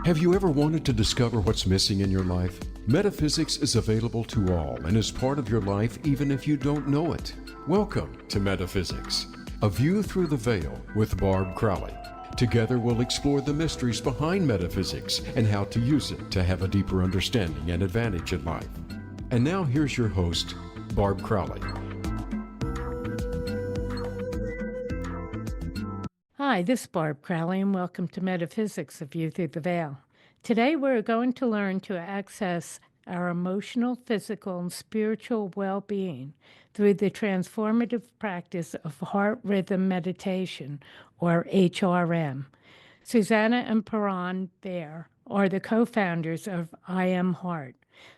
Have you ever wanted to discover what's missing in your life? Metaphysics is available to all and is part of your life even if you don't know it. Welcome to Metaphysics, a view through the veil with Barb Crowley. Together we'll explore the mysteries behind metaphysics and how to use it to have a deeper understanding and advantage in life. And now here's your host, Barb Crowley. Hi, this is Barb Crowley, and welcome to Metaphysics, a View Through the Veil. Today, we're going to learn to access our emotional, physical, and spiritual well-being through the transformative practice of heart rhythm meditation, or HRM. Susanna and Puran Bair are the co-founders of IamHeart.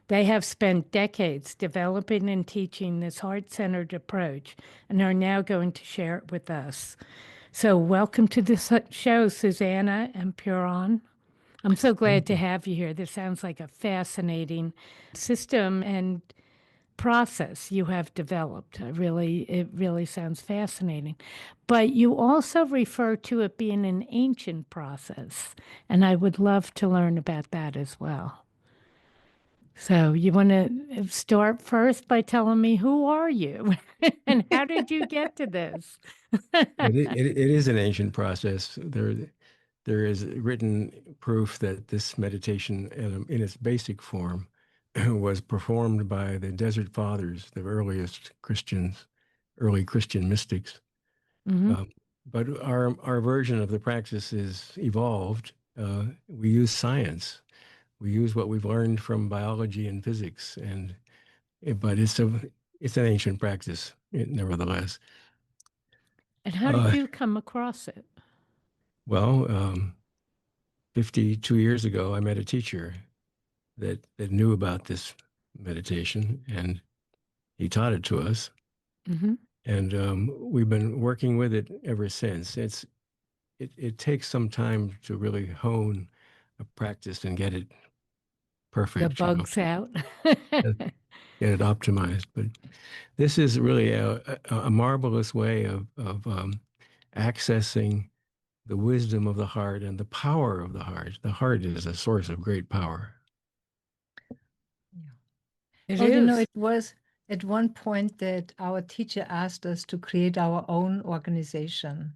They have spent decades developing and teaching this heart-centered approach and are now going to share it with us. So welcome to the show, Susanna and Puran. I'm so glad to have you here. This sounds like a fascinating system and process you have developed. It really sounds fascinating. But you also refer to it being an ancient process, and I would love to learn about that as well. So you want to start first by telling me, who are you and how did you get to this? It is an ancient process. There is written proof that this meditation, in its basic form, was performed by the Desert Fathers, the earliest Christians, early Christian mystics. Mm-hmm. But our version of the practice is evolved. We use science. We use what we've learned from biology and physics, but it's an ancient practice, nevertheless. And how did you come across it? Well, 52 years ago, I met a teacher that knew about this meditation, and he taught it to us. Mm-hmm. And we've been working with it ever since. It takes some time to really hone a practice and get it perfect. The bugs out. Get it optimized. But this is really a marvelous way of accessing the wisdom of the heart and the power of the heart. The heart is a source of great power. It Well, is. it was at one point that our teacher asked us to create our own organization.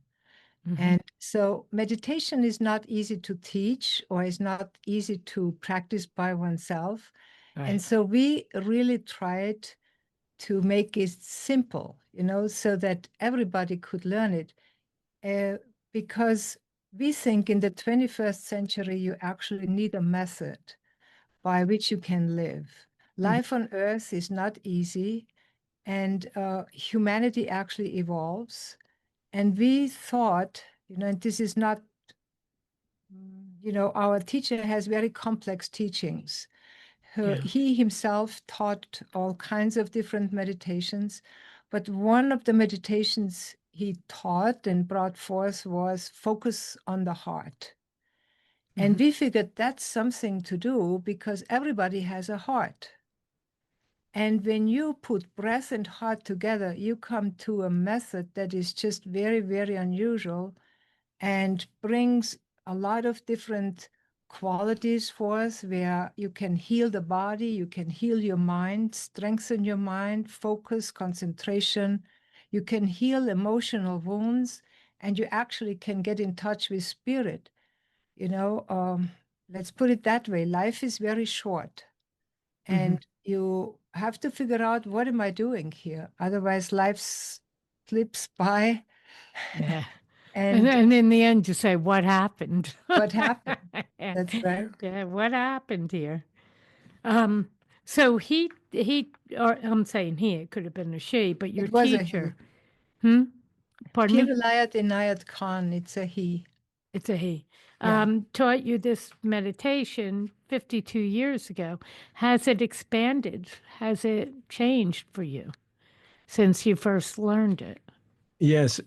Mm-hmm. And so meditation is not easy to teach or is not easy to practice by oneself. Right. And so we really tried to make it simple, so that everybody could learn it. Because we think in the 21st century, you actually need a method by which you can live. Life on Earth is not easy, and humanity actually evolves. And we thought, and this is not, our teacher has very complex teachings. He himself taught all kinds of different meditations, but one of the meditations he taught and brought forth was focus on the heart. And we figured that's something to do because everybody has a heart. And when you put breath and heart together, you come to a method that is just very, very unusual and brings a lot of different qualities for us, where you can heal the body, you can heal your mind, strengthen your mind, focus, concentration. You can heal emotional wounds, and you actually can get in touch with spirit. Let's put it that way. Life is very short, and you have to figure out, what am I doing here? Otherwise, life slips by. Yeah. And in the end, you say, what happened? What happened? That's right. Yeah, what happened here? So or I'm saying he, it could have been a she, but your It was teacher. a he. Pardon me? Kivilayat Inayat Khan, it's a he. It's a he. Yeah. Taught you this meditation 52 years ago. Has it expanded? Has it changed for you since you first learned it? Yes.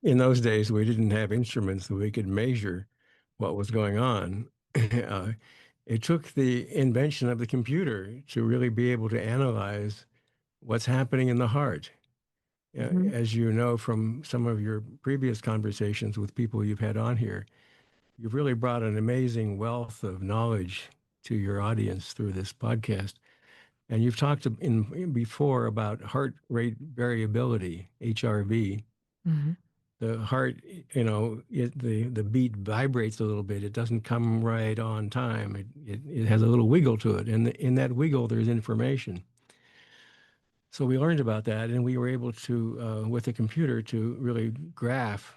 In those days, we didn't have instruments that we could measure what was going on. It took the invention of the computer to really be able to analyze what's happening in the heart. As you know from some of your previous conversations with people you've had on here, you've really brought an amazing wealth of knowledge to your audience through this podcast. And you've talked in before about heart rate variability, HRV. The heart, the beat vibrates a little bit. It doesn't come right on time. It has a little wiggle to it. And in that wiggle, there's information. So we learned about that, and we were able to, with a computer, to really graph,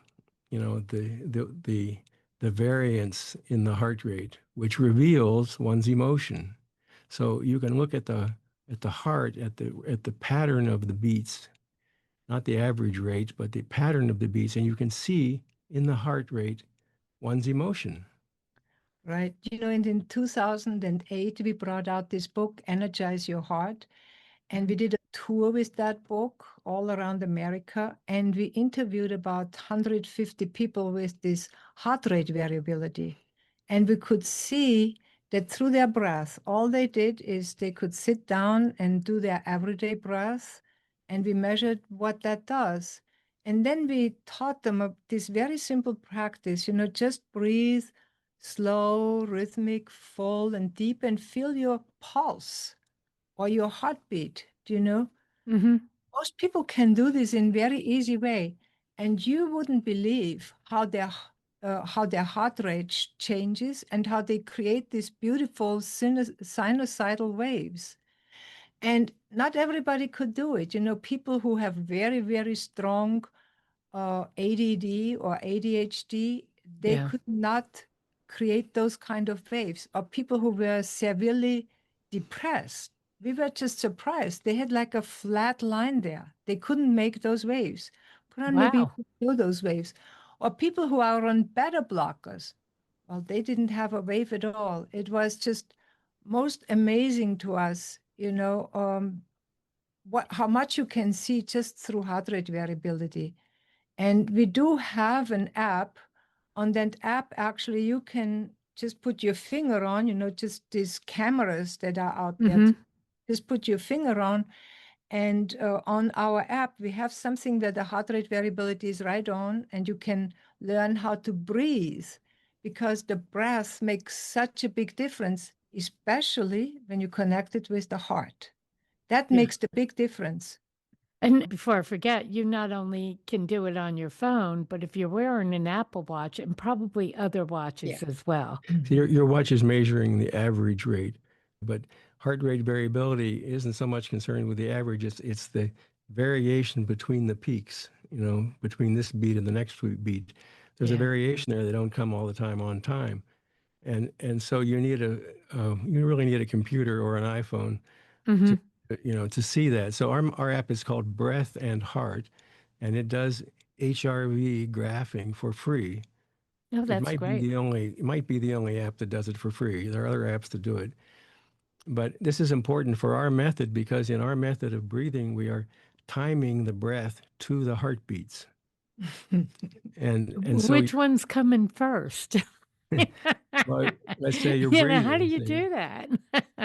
the variance in the heart rate, which reveals one's emotion. So you can look at the heart, at the pattern of the beats, not the average rate, but the pattern of the beats, and you can see in the heart rate one's emotion. Right. And in 2008, we brought out this book, Energize Your Heart. And we did a tour with that book all around America. And we interviewed about 150 people with this heart rate variability. And we could see that through their breath, all they did is they could sit down and do their everyday breath. And we measured what that does. And then we taught them this very simple practice, just breathe slow, rhythmic, full, and deep, and feel your pulse or your heartbeat. Most people can do this in very easy way, and you wouldn't believe how their heart rate changes and how they create these beautiful sinusoidal waves. And not everybody could do it. People who have very, very strong ADD or ADHD, they could not create those kind of waves. Or people who were severely depressed, we were just surprised. They had like a flat line there. They couldn't make those waves. Puran, maybe you could do those waves. Or people who are on beta blockers, well, they didn't have a wave at all. It was just most amazing to us, how much you can see just through heart rate variability. And we do have an app. On that app, actually, you can just put your finger on, just these cameras that are out there. Just put your finger on. And on our app, we have something that the heart rate variability is right on, and you can learn how to breathe, because the breath makes such a big difference, especially when you connect it with the heart. That makes the big difference. And before I forget, you not only can do it on your phone, but if you're wearing an Apple Watch and probably other watches as well. So your watch is measuring the average rate, but heart rate variability isn't so much concerned with the average. It's the variation between the peaks, between this beat and the next beat. There's a variation there. They don't come all the time on time. And so you really need a computer or an iPhone to see that. So our app is called Breath and Heart, and it does HRV graphing for free. Oh, that's great. It might be the only app that does it for free. There are other apps that do it. But this is important for our method, because in our method of breathing, we are timing the breath to the heartbeats. And so which one's coming first? well, let's say you're breathing. How do you do that?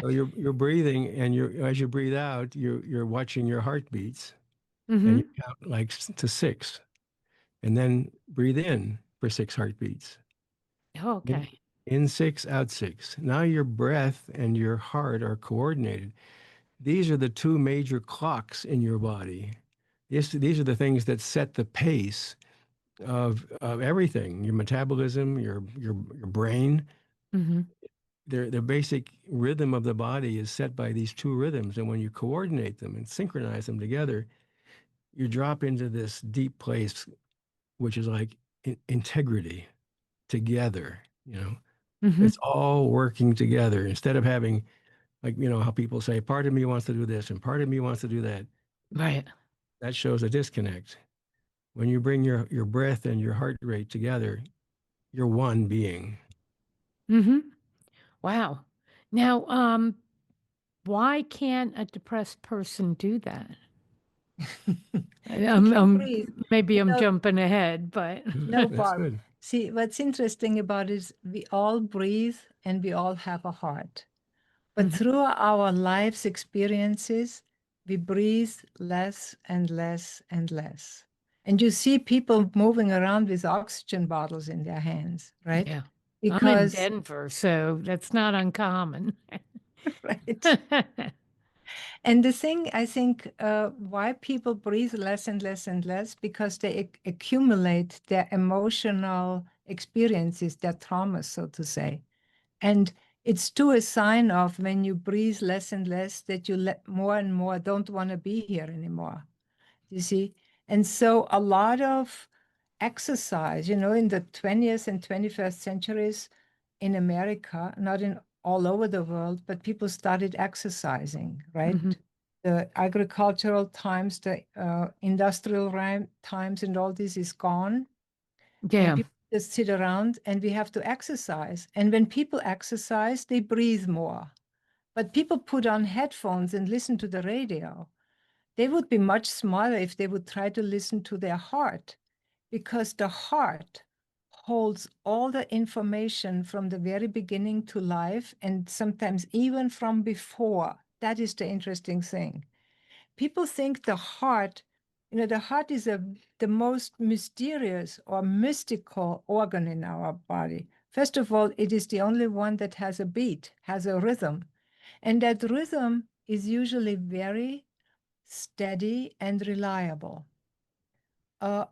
So you're breathing, and as you breathe out, you're watching your heartbeats, and you count like to 6, and then breathe in for 6 heartbeats. Okay. In 6, out 6. Now your breath and your heart are coordinated. These are the 2 major clocks in your body. These are the things that set the pace of everything, your metabolism, your brain. The basic rhythm of the body is set by these 2 rhythms. And when you coordinate them and synchronize them together, you drop into this deep place, which is like integrity together, It's all working together, instead of having, like, how people say, part of me wants to do this and part of me wants to do that. Right. That shows a disconnect. When you bring your breath and your heart rate together, you're one being. Wow. Now, why can't a depressed person do that? Maybe I'm jumping ahead, but no, Barb. See, what's interesting about it is we all breathe and we all have a heart. But through our life's experiences, we breathe less and less and less. And you see people moving around with oxygen bottles in their hands, right? Yeah. I'm in Because, Denver, so that's not uncommon. right. And the thing, I think, why people breathe less and less and less, because they accumulate their emotional experiences, their traumas, so to say. And it's too a sign of when you breathe less and less that you let more and more don't want to be here anymore. You see? And so a lot of exercise, in the 20th and 21st centuries in America, not in all over the world, but people started exercising, right? Mhm. The agricultural times, the industrial times, and all this is gone. And Yeah. people just sit around, and we have to exercise. And when people exercise, they breathe more. But people put on headphones and listen to the radio. They would be much smarter if they would try to listen to their heart, because the heart holds all the information from the very beginning to life, and sometimes even from before. That is the interesting thing. People think the heart, the heart is the most mysterious or mystical organ in our body. First of all, it is the only one that has a beat, has a rhythm. And that rhythm is usually very steady and reliable.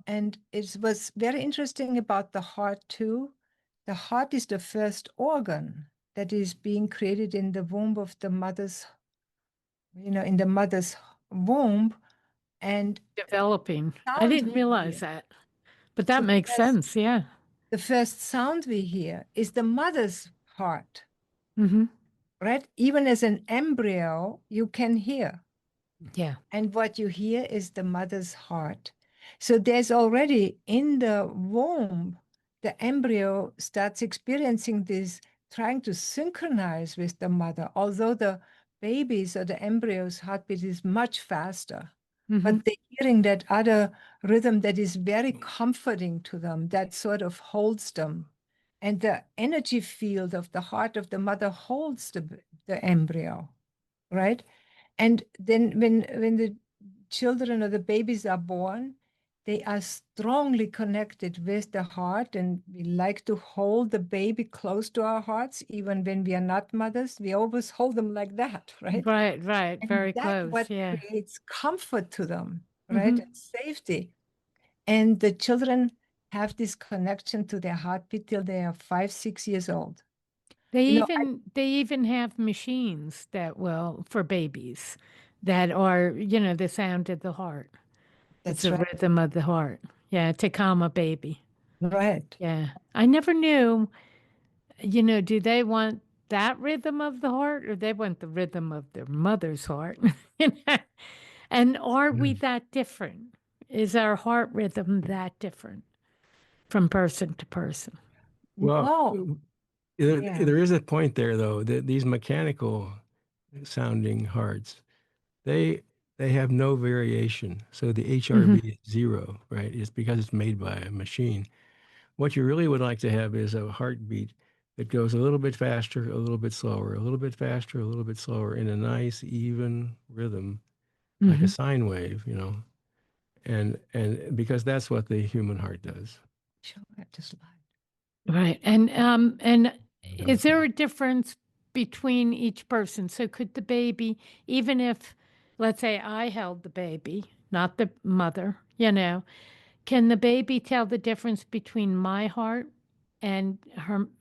And it was very interesting about the heart too. The heart is the first organ that is being created in the womb of the mother's, in the mother's womb. And Developing. I sound didn't we realize hear. that, but So that makes sense. Yeah. the first sound we hear is the mother's heart, Hmm. right? Even as an embryo, you can hear. Yeah. And what you hear is the mother's heart. So there's already in the womb, the embryo starts experiencing this, trying to synchronize with the mother, although the baby's or the embryo's heartbeat is much faster. Hmm. But they're hearing that other rhythm that is very comforting to them, that sort of holds them. And the energy field of the heart of the mother holds the embryo, right? And then when the children or the babies are born, they are strongly connected with the heart, and we like to hold the baby close to our hearts, even when we are not mothers. We always hold them like that, right? Right. Right. And Very that close. what Yeah. creates comfort to them, right? Hmm. And safety. And the children have this connection to their heartbeat till they are 5, 6 years old. They You know, even have machines that will for babies that are, the sound of the heart. It's that's a right. rhythm of the heart. Yeah, to calm a baby. Right. Yeah. I never knew, do they want that rhythm of the heart or they want the rhythm of their mother's heart? You know? And are we Mm. that different? Is our heart rhythm that different from person to person? Well, No. Yeah. there is a point there, though, that these mechanical sounding hearts, they they have no variation. So the Hmm. HRV is zero, right? It's because it's made by a machine. What you really would like to have is a heartbeat that goes a little bit faster, a little bit slower, a little bit faster, a little bit slower in a nice, even rhythm, like a Hmm. sine wave. And because that's what the human heart does. Sure, I have to slide. Right. And is there a difference between each person? So could the baby, even if, let's say I held the baby, not the mother, can the baby tell the difference between my heart and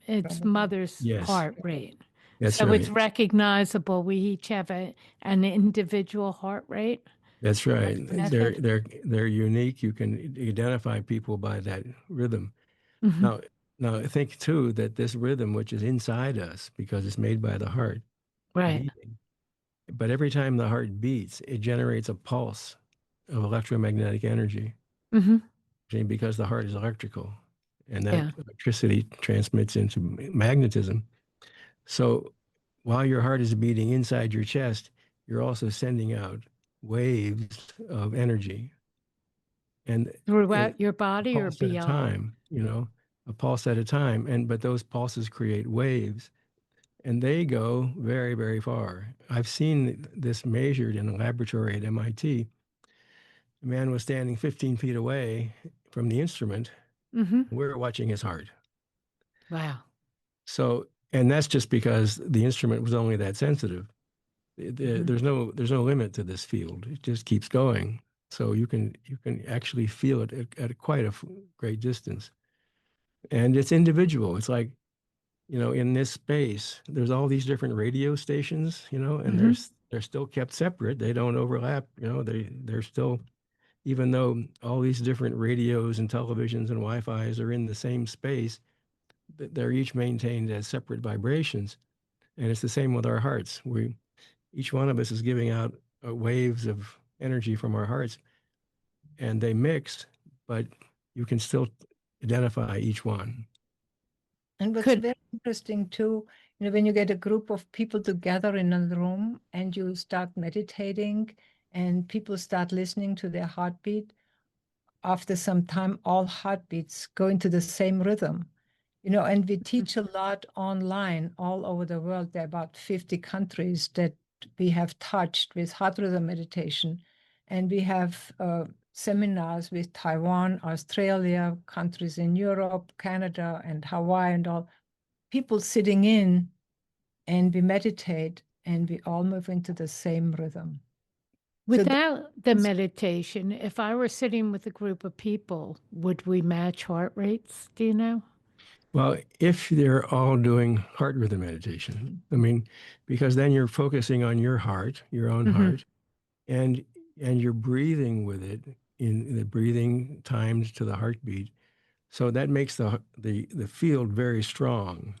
its Probably. mother's Yes, heart rate? that's So it's right. recognizable. We each have an individual heart rate That's right. They're method. they're they're unique. You can identify people by that rhythm. Hmm. Now, now think too that this rhythm, which is inside us because it's made by the heart Right. beating, but every time the heart beats, it generates a pulse of electromagnetic energy. Hmm. See, because the heart is electrical, and that Yeah. electricity transmits into magnetism. So while your heart is beating inside your chest, you're also sending out waves of energy and Throughout your a body or pulse at a beyond. time, a pulse at a time. But those pulses create waves. and they go very, very far. I've seen this measured in a laboratory at MIT. The man was standing 15 feet away from the instrument. Mm-hmm. We were watching his heart. Wow. So, and that's just because the instrument was only that sensitive. Mm-hmm. There's no limit to this field. It just keeps going. So you can actually feel it at quite a great distance. And it's individual. It's like, in this space, there's all these different radio stations, and Mm-hmm. they're still kept separate. They don't overlap. They're still, even though all these different radios and televisions and Wi-Fi's are in the same space, they're each maintained as separate vibrations. And it's the same with our hearts. Each one of us is giving out waves of energy from our hearts, and they mix, but you can still identify each one. And what's very interesting too, when you get a group of people together in a room and you start meditating and people start listening to their heartbeat, after some time, all heartbeats go into the same rhythm. And we teach a lot online all over the world. There are about 50 countries that we have touched with heart rhythm meditation. And we have seminars with Taiwan, Australia, countries in Europe, Canada, and Hawaii, and all people sitting in, and we meditate and we all move into the same rhythm. Without the meditation, if I were sitting with a group of people, would we match heart rates? Do you know? Well, if they're all doing heart rhythm meditation, I mean, because then you're focusing on your heart, your own heart, and you're breathing with it in the breathing timed to the heartbeat. So that makes the field very strong.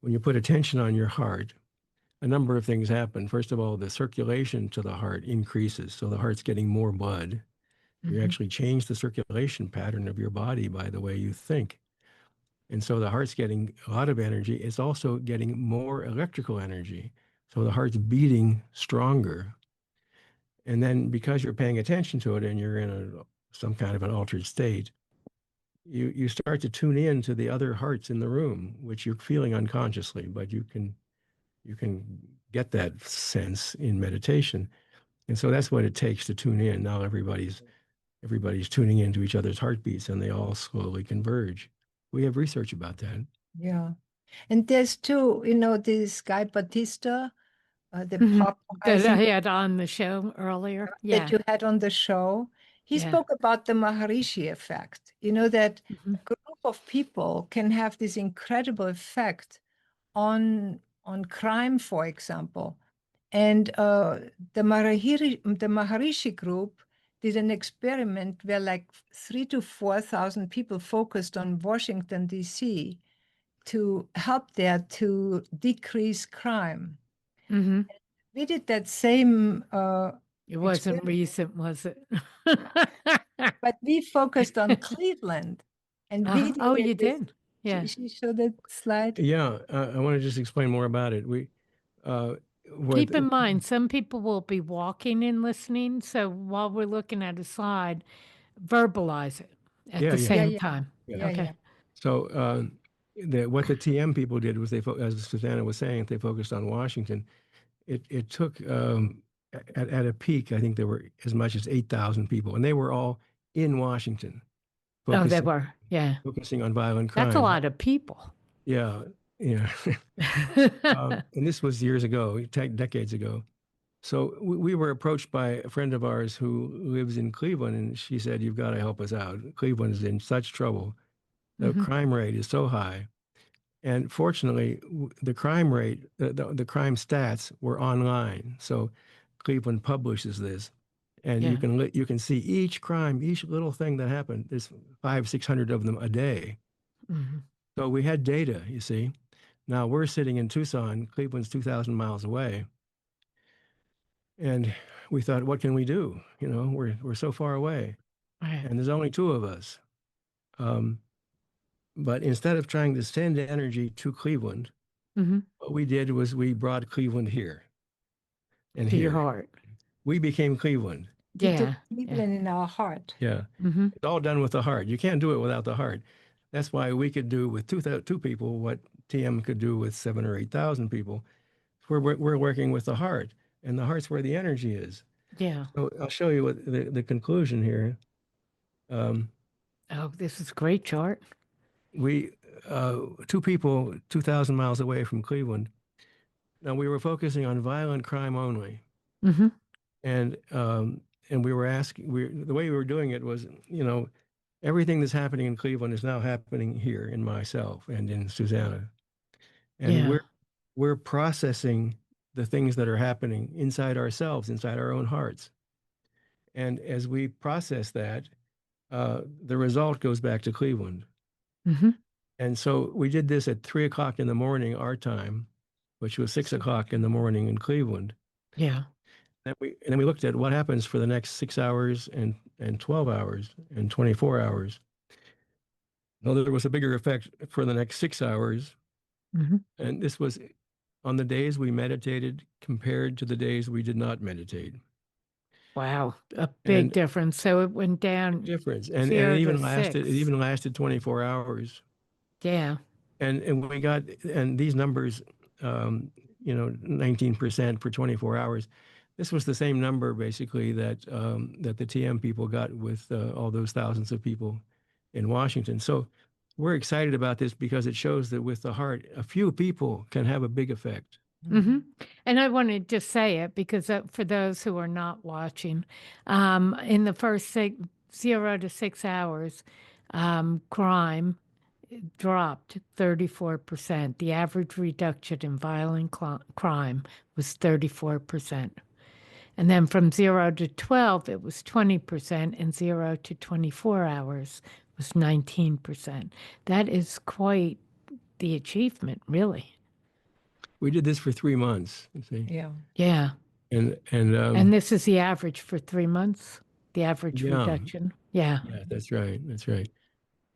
When you put attention on your heart, a number of things happen. First of all, the circulation to the heart increases, so the heart's getting more blood. You actually change the circulation pattern of your body by the way you think. And so the heart's getting a lot of energy. It's also getting more electrical energy. So the heart's beating stronger. And then because you're paying attention to it and you're in some kind of an altered state, you start to tune in to the other hearts in the room, which you're feeling unconsciously, but you can get that sense in meditation. And so that's what it takes to tune in. Now everybody's tuning into each other's heartbeats and they all slowly converge. We have research about that. Yeah. And there's too, this guy Batista, the pop that I had on the show earlier. Yeah. That you had on the show. He spoke about the Maharishi effect. That a group of people can have this incredible effect on crime, for example. And the Maharishi group did an experiment where like 3,000 to 4,000 people focused on Washington, D.C. to help there to decrease crime. We did that same it wasn't recent, was it? But we focused on Cleveland. And we oh, you did? Yeah. She showed that slide. Yeah, I want to just explain more about it. Keep in mind, some people will be walking and listening. So while we're looking at a slide, verbalize it at the same time. Yeah. Okay. So what the TM people did was as Susanna was saying, they focused on Washington. It took at a peak, I think there were as much as 8,000 people, and they were all in Washington. Oh, they were, yeah. Focusing on violent crime. That's a lot of people. Yeah, yeah. And this was years ago, decades ago. So we were approached by a friend of ours who lives in Cleveland, and she said, "You've got to help us out. Cleveland is in such trouble. The crime rate is so high." And fortunately, the crime rate, the crime stats were online. So Cleveland publishes this, and you can see each crime, each little thing that happened. There's 500-600 of them a day. So we had data, you see. Now we're sitting in Tucson. Cleveland's 2,000 miles away, and we thought, what can we do? We're so far away, and there's only two of us. But instead of trying to send energy to Cleveland, what we did was we brought Cleveland here. And to here. Your heart. We became Cleveland. We took Cleveland in our heart. Yeah. It's all done with the heart. You can't do it without the heart. That's why we could do with two people what TM could do with 7 or 8,000 people. We're working with the heart, and the heart's where the energy is. Yeah. So I'll show you what the conclusion here. Oh, this is a great chart. We two people 2,000 miles away from Cleveland. Now we were focusing on violent crime only, Mm-hmm. and we were asking. The way we were doing it was, everything that's happening in Cleveland is now happening here in myself and in Susanna, and Yeah. we're processing the things that are happening inside ourselves, inside our own hearts, and as we process that, the result goes back to Cleveland. Mm-hmm. And so we did this at 3 o'clock in the morning, our time, which was 6 o'clock in the morning in Cleveland. Yeah. And then we looked at what happens for the next 6 hours and 12 hours and 24 hours. Well, there was a bigger effect for the next 6 hours. Mm-hmm. And this was on the days we meditated compared to the days we did not meditate. Wow. A big And difference. So it went down difference. And 0 it to even 6. lasted 24 hours. Yeah. And we got, and these numbers, 19% for 24 hours. This was the same number basically that that the TM people got with all those thousands of people in Washington. So we're excited about this because it shows that with the heart, a few people can have a big effect. Mm-hmm. And I want to just say it because for those who are not watching, in the first 0 to 6 hours, crime dropped 34%. The average reduction in violent crime was 34%. And then from 0 to 12, it was 20%, and 0 to 24 hours was 19%. That is quite the achievement, really. We did this for 3 months, you see. Yeah. Yeah. And this is the average for 3 months, the average yeah, reduction. Yeah. yeah, that's right. That's right.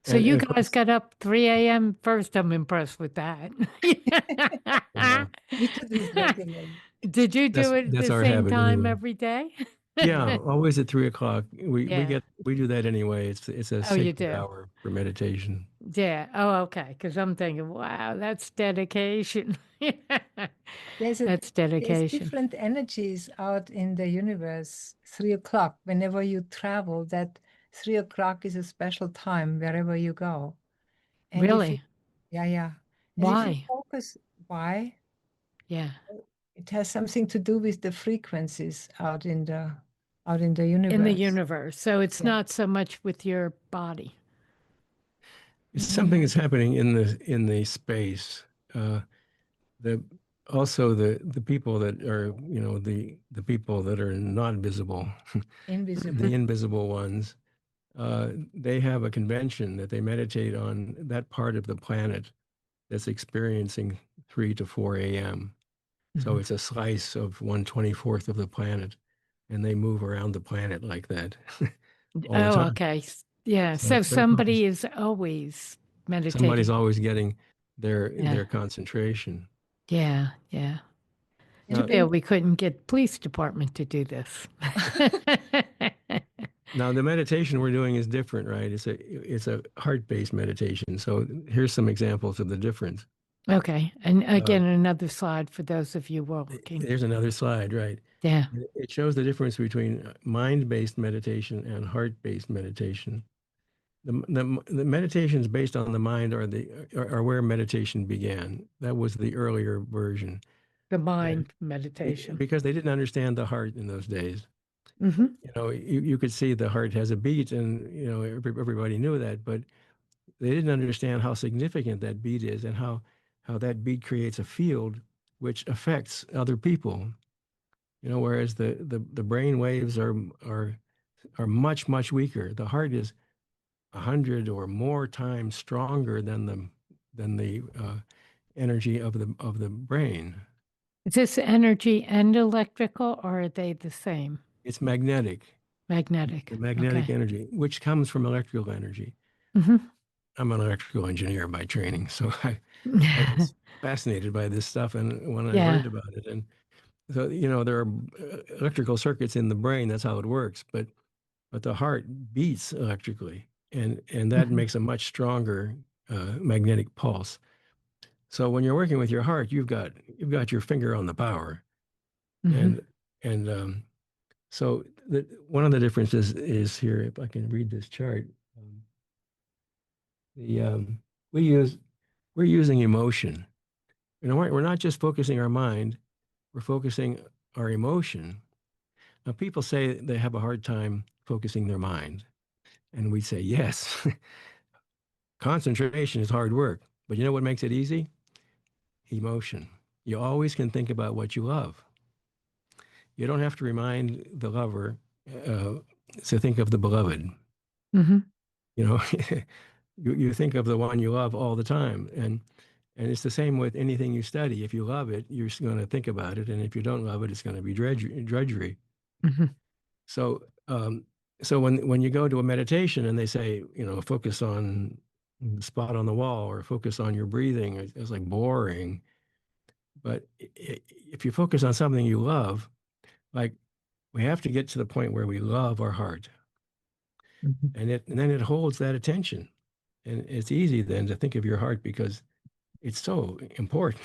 So And you of guys course, got up 3 a.m. First, I'm impressed with that. yeah, We do this regularly. Did you do it at that's the our same habit time anyway. every day? Yeah, always at 3 o'clock. Yeah. We do that anyway. It's a Oh, you sacred do? hour for meditation. Yeah. Oh, okay. Because I'm thinking, wow, that's dedication. There's That's dedication. different energies out in the universe. 3 o'clock. Whenever you travel, that 3 o'clock is a special time wherever you go. And if you, Really? yeah. And if you Why? focus, why? Yeah. It has something to do with the frequencies out in the In the universe. universe. So it's Yeah. not so much with your body. It's something that's happening in the space. The Also the people that are the people that are not visible, Invisible. the invisible ones. They have a convention that they meditate on that part of the planet that's experiencing 3 to 4 a.m. So it's a slice of 1/24th of the planet, and they move around the planet like that all the Oh, time. okay. Yeah. So So they're focused. somebody is always Somebody's meditating. always getting Yeah. their concentration. Yeah. Yeah. Too Now, bad we couldn't get police department to do this. now the meditation we're doing is different, right? It's a heart-based meditation. So here's some examples of the difference. Okay. And again, another slide for those of you walking. There's another slide, right? Yeah. It shows the difference between mind-based meditation and heart-based meditation. The meditations based on the mind are where meditation began. That was the earlier version. The mind meditation. Because they didn't understand the heart in those days. Mm-hmm. You could see the heart has a beat, and everybody knew that, but they didn't understand how significant that beat is and how that beat creates a field which affects other people. Whereas the brain waves are much weaker. The heart is 100 or more times stronger than the energy of the brain. Is this energy and electrical, or are they the same? It's magnetic. Magnetic. The magnetic Okay. energy, which comes from electrical energy. Mm-hmm. I'm an electrical engineer by training, so I was fascinated by this stuff, and when I Yeah. learned about it, and so there are electrical circuits in the brain. That's how it works, but the heart beats electrically, and that makes a much stronger magnetic pulse. So when you're working with your heart, you've got your finger on the power, Mm-hmm. and so one of the differences is here. If I can read this chart, the we're using emotion. We're not just focusing our mind; we're focusing our emotion. Now, people say they have a hard time focusing their mind, and we say yes. Concentration is hard work, but you know what makes it easy? Emotion. You always can think about what you love. You don't have to remind the lover uh, to think of the beloved. Mm-hmm. You know, you think of the one you love all the time, and it's the same with anything you study. If you love it, you're going to think about it, and if you don't love it, it's going to be drudgery. Mm-hmm. So, so when you go to a meditation and they say, focus on the spot on the wall or focus on your breathing, it's like boring. But if you focus on something you love, like we have to get to the point where we love our heart, Mm-hmm. and then it holds that attention, and it's easy then to think of your heart because it's so important,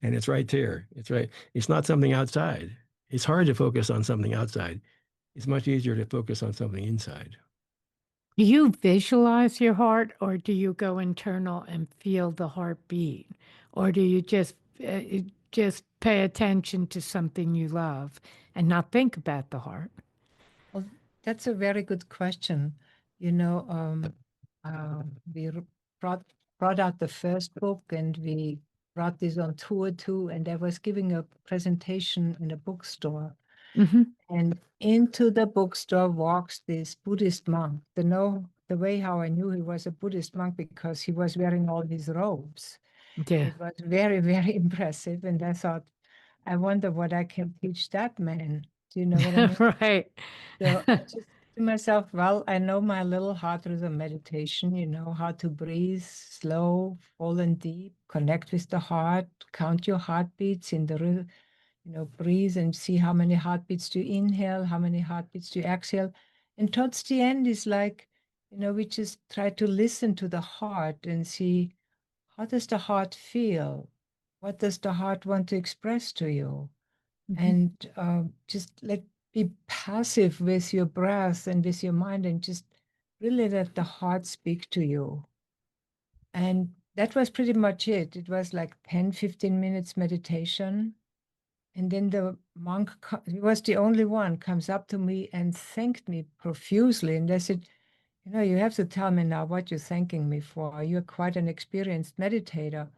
and it's right there. It's right. It's not something outside. It's hard to focus on something outside. It's much easier to focus on something inside. Do you visualize your heart, or do you go internal and feel the heartbeat, or do you just pay attention to something you love and not think about the heart? Well, that's a very good question. You know, we brought brought out the first book, and we brought this on tour too. And I was giving a presentation in a bookstore, Mm-hmm. and into the bookstore walks this Buddhist monk. The way how I knew he was a Buddhist monk because he was wearing all these robes. Yeah. It was very, very impressive. And I thought, I wonder what I can teach that man. Do you know what I mean? Right. So I just said to myself, well, I know my little heart rhythm meditation, how to breathe slow, full and deep, connect with the heart, count your heartbeats in the breathe and see how many heartbeats do you inhale, how many heartbeats do you exhale. And towards the end is like, we just try to listen to the heart and see, how does the heart feel? What does the heart want to express to you? Mhm. And just be passive with your breath and with your mind and just really let the heart speak to you. And that was pretty much it. It was like 10, 15 minutes meditation. And then the monk, he was the only one, comes up to me and thanked me profusely. And I said, you have to tell me now what you're thanking me for. You're quite an experienced meditator.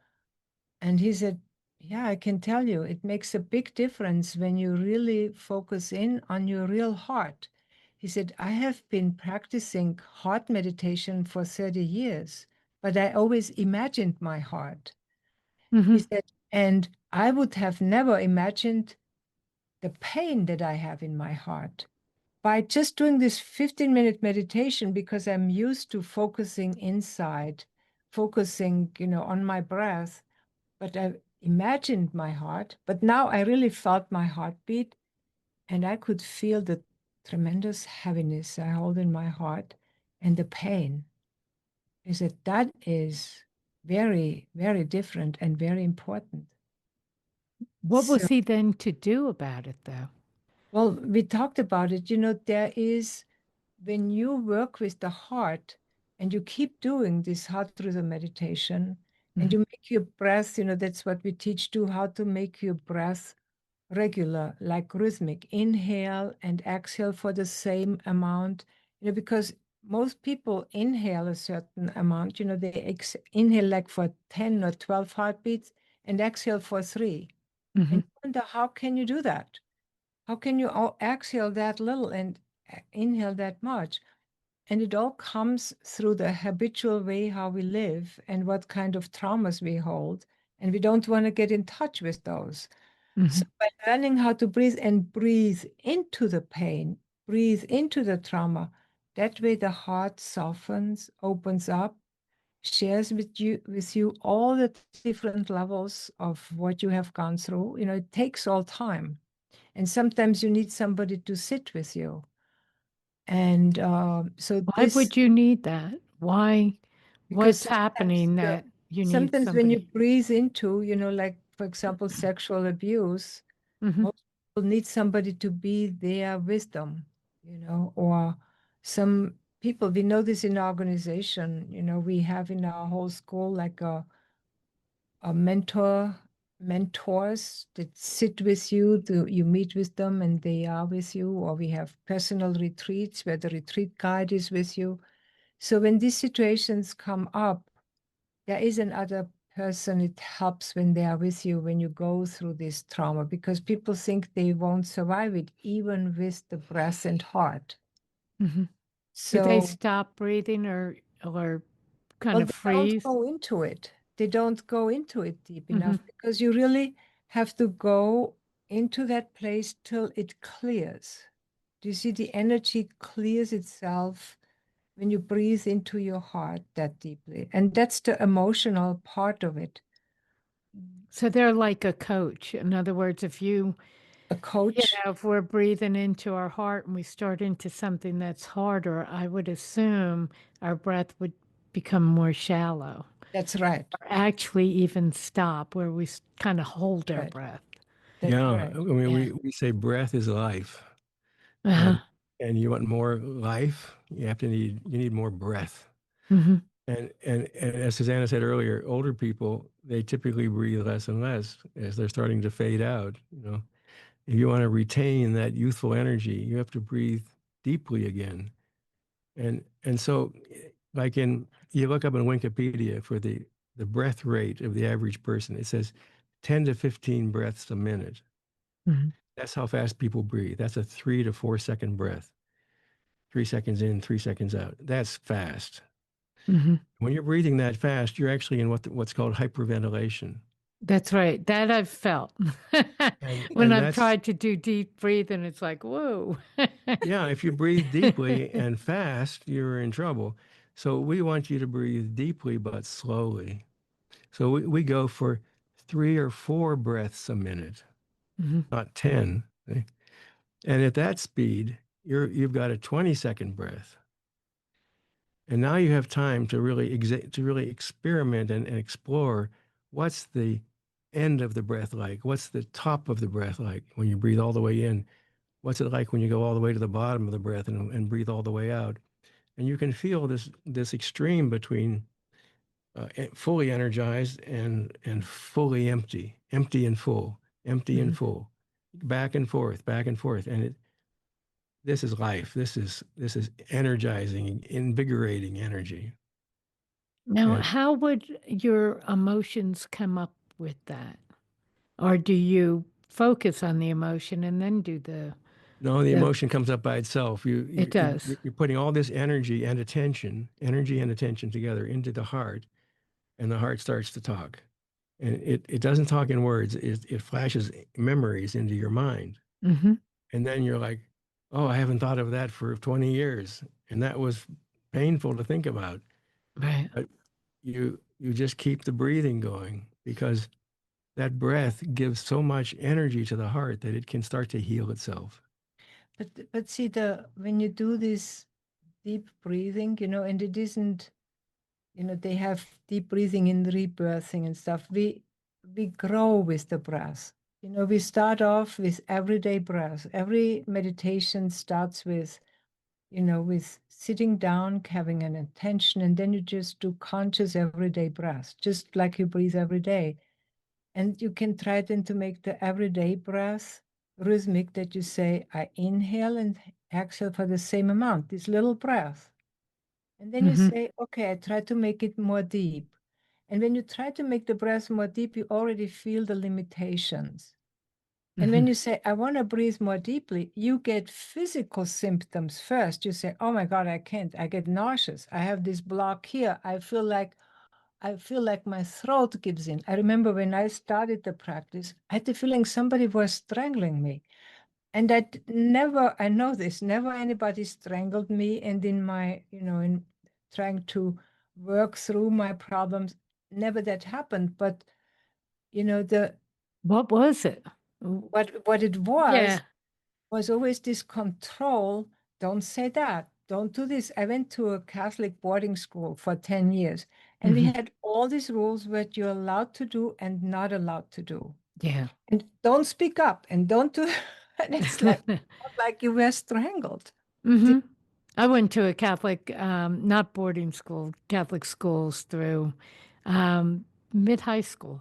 And he said, yeah, I can tell you, it makes a big difference when you really focus in on your real heart. He said, I have been practicing heart meditation for 30 years, but I always imagined my heart. He Mhm. said, and I would have never imagined the pain that I have in my heart. By just doing this 15-minute meditation, because I'm used to focusing inside, focusing, on my breath, but I imagined my heart. But now I really felt my heartbeat, and I could feel the tremendous heaviness I hold in my heart and the pain. He said that is very, very different and very important. What So, was he then to do about it, though? well, we talked about it. There is, when you work with the heart and you keep doing this heart rhythm meditation and Mhm. you make your breath, that's what we teach too, how to make your breath regular, like rhythmic. Inhale and exhale for the same amount, because most people inhale a certain amount, they inhale like for 10 or 12 heartbeats and exhale for 3. And Mhm. you wonder, how can you do that? How can you exhale that little and inhale that much? And it all comes through the habitual way how we live and what kind of traumas we hold. And we don't want to get in touch with those. So Mhm. by learning how to breathe and breathe into the pain, breathe into the trauma, that way the heart softens, opens up, shares with you all the different levels of what you have gone through. It takes all time. And sometimes you need somebody to sit with you. And so Why this, would you need that? Why? because What's happening that you need sometimes when you somebody? breathe into, like, for example, sexual abuse, Hmm. most people need somebody to be there with them, or some people, we know this in our organization, we have in our whole school like a mentors that sit with you, you meet with them and they are with you, or we have personal retreats where the retreat guide is with you. So when these situations come up, there is another person. It helps when they are with you when you go through this trauma, because people think they won't survive it, even with the breath and heart. Hmm. Do they So, stop breathing or kind well, of they don't freeze? go into it. They don't go into it deep Hmm. enough, because you really have to go into that place till it clears. Do you see the energy clears itself when you breathe into your heart that deeply? And that's the emotional part of it. So they're like a coach. In other words, if A coach, if we're breathing into our heart and we start into something that's harder, I would assume our breath would become more shallow, that's right. or actually even stop where we kind of hold our Right. breath. That's Yeah, right. I mean, Yeah. we say breath is life, Uh-huh. and you want more life, you need more breath. Hmm. And as Susanna said earlier, older people, they typically breathe less and less as they're starting to fade out. If you want to retain that youthful energy, you have to breathe deeply again. And so, like you look up in Wikipedia for the breath rate of the average person, it says 10 to 15 breaths a minute. Hmm. That's how fast people breathe. That's a 3 to 4 second breath. 3 seconds in, 3 seconds out. That's fast. Hmm. When you're breathing that fast, you're actually in what's called hyperventilation. That's right. That I've felt And when and I've that's tried to do deep breathing. It's like, whoa. yeah, if you breathe deeply and fast, you're in trouble. So we want you to breathe deeply but slowly. So we go for 3 or 4 breaths a minute, Hmm. not 10. See? And at that speed, you've got a 20-second breath. And now you have time to really experiment and explore what's the end of the breath like? What's the top of the breath like when you breathe all the way in? What's it like when you go all the way to the bottom of the breath and breathe all the way out? And you can feel this extreme between fully energized and fully empty, empty Hmm. and full, back and forth. And this is life. This is energizing, invigorating energy. Now, And how would your emotions come up with that? Or do you focus on the emotion and then do no, the the emotion comes up by itself. it does. You're putting all this energy and attention together into the heart, and the heart starts to talk. And it doesn't talk in words. It flashes memories into your mind. Hmm. And then you're like, oh, I haven't thought of that for 20 years. And that was painful to think about. Right. But you just keep the breathing going because that breath gives so much energy to the heart that it can start to heal itself. But see, when you do this deep breathing, and it isn't, they have deep breathing in rebirthing and stuff. We grow with the breath. We start off with everyday breath. Every meditation starts with sitting down, having an intention, and then you just do conscious everyday breath, just like you breathe every day. And you can try then to make the everyday breath rhythmic, that you say, I inhale and exhale for the same amount, this little breath. And then you Hmm. say, okay, I try to make it more deep. And when you try to make the breath more deep, you already feel the limitations. And Hmm. when you say, I want to breathe more deeply, you get physical symptoms first. You say, oh my God, I can't. I get nauseous. I have this block here. I feel like my throat gives in. I remember when I started the practice, I had the feeling somebody was strangling me. And I know this, never anybody strangled me. And in trying to work through my problems, never that happened. But, the What was it? what it Yeah. was always this control don't say that. Don't do this. I went to a Catholic boarding school for 10 years, and we had all these rules what you're allowed to do and not allowed to do. Yeah. And don't speak up and don't do, and it's like you were strangled. Mm-hmm. I went to a Catholic, not boarding school, Catholic schools through mid-high school.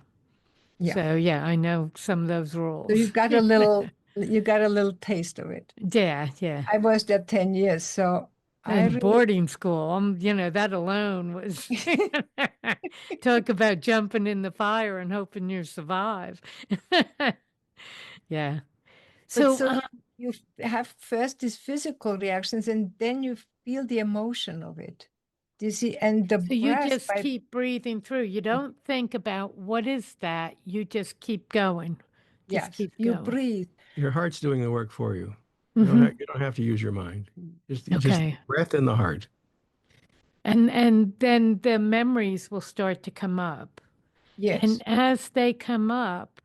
Yeah. So yeah, I know some of those So rules. you got a little taste of it. Yeah, yeah. I was there 10 years, so I And really, boarding school, that alone was talk about jumping in the fire and hoping you survive. Yeah. but So, so you have first these physical reactions and then you feel the emotion of it. Do you see? And the so you breath just keep breathing through. You don't think about what is that. You just keep going. Just yes, keep you going. breathe. Your heart's doing the work for you. Mm-hmm. You don't have to use your mind. Just Okay. breath in the heart. And then the memories will start to come up. Yes. And as they come up,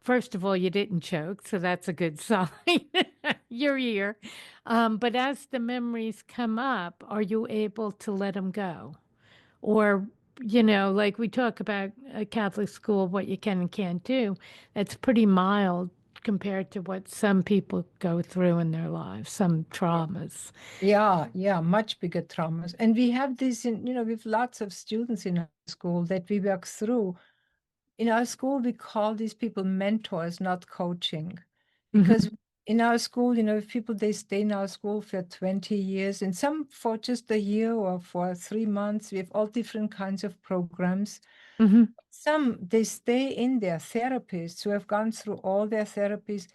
first of all, you didn't choke, so that's a good sign. You're here. But as the memories come up, are you able to let them go? Or, like we talk about a Catholic school, what you can and can't do, that's pretty mild compared to what some people go through in their lives, some traumas. Yeah, much bigger traumas. And we have this we have lots of students in our school that we work through. In our school, we call these people mentors, not coaching. Because in our school, if people, they stay in our school for 20 years, and some for just a year or for 3 months. We have all different kinds of programs. Mm-hmm. Some, they stay in there, therapists who have gone through all their therapies.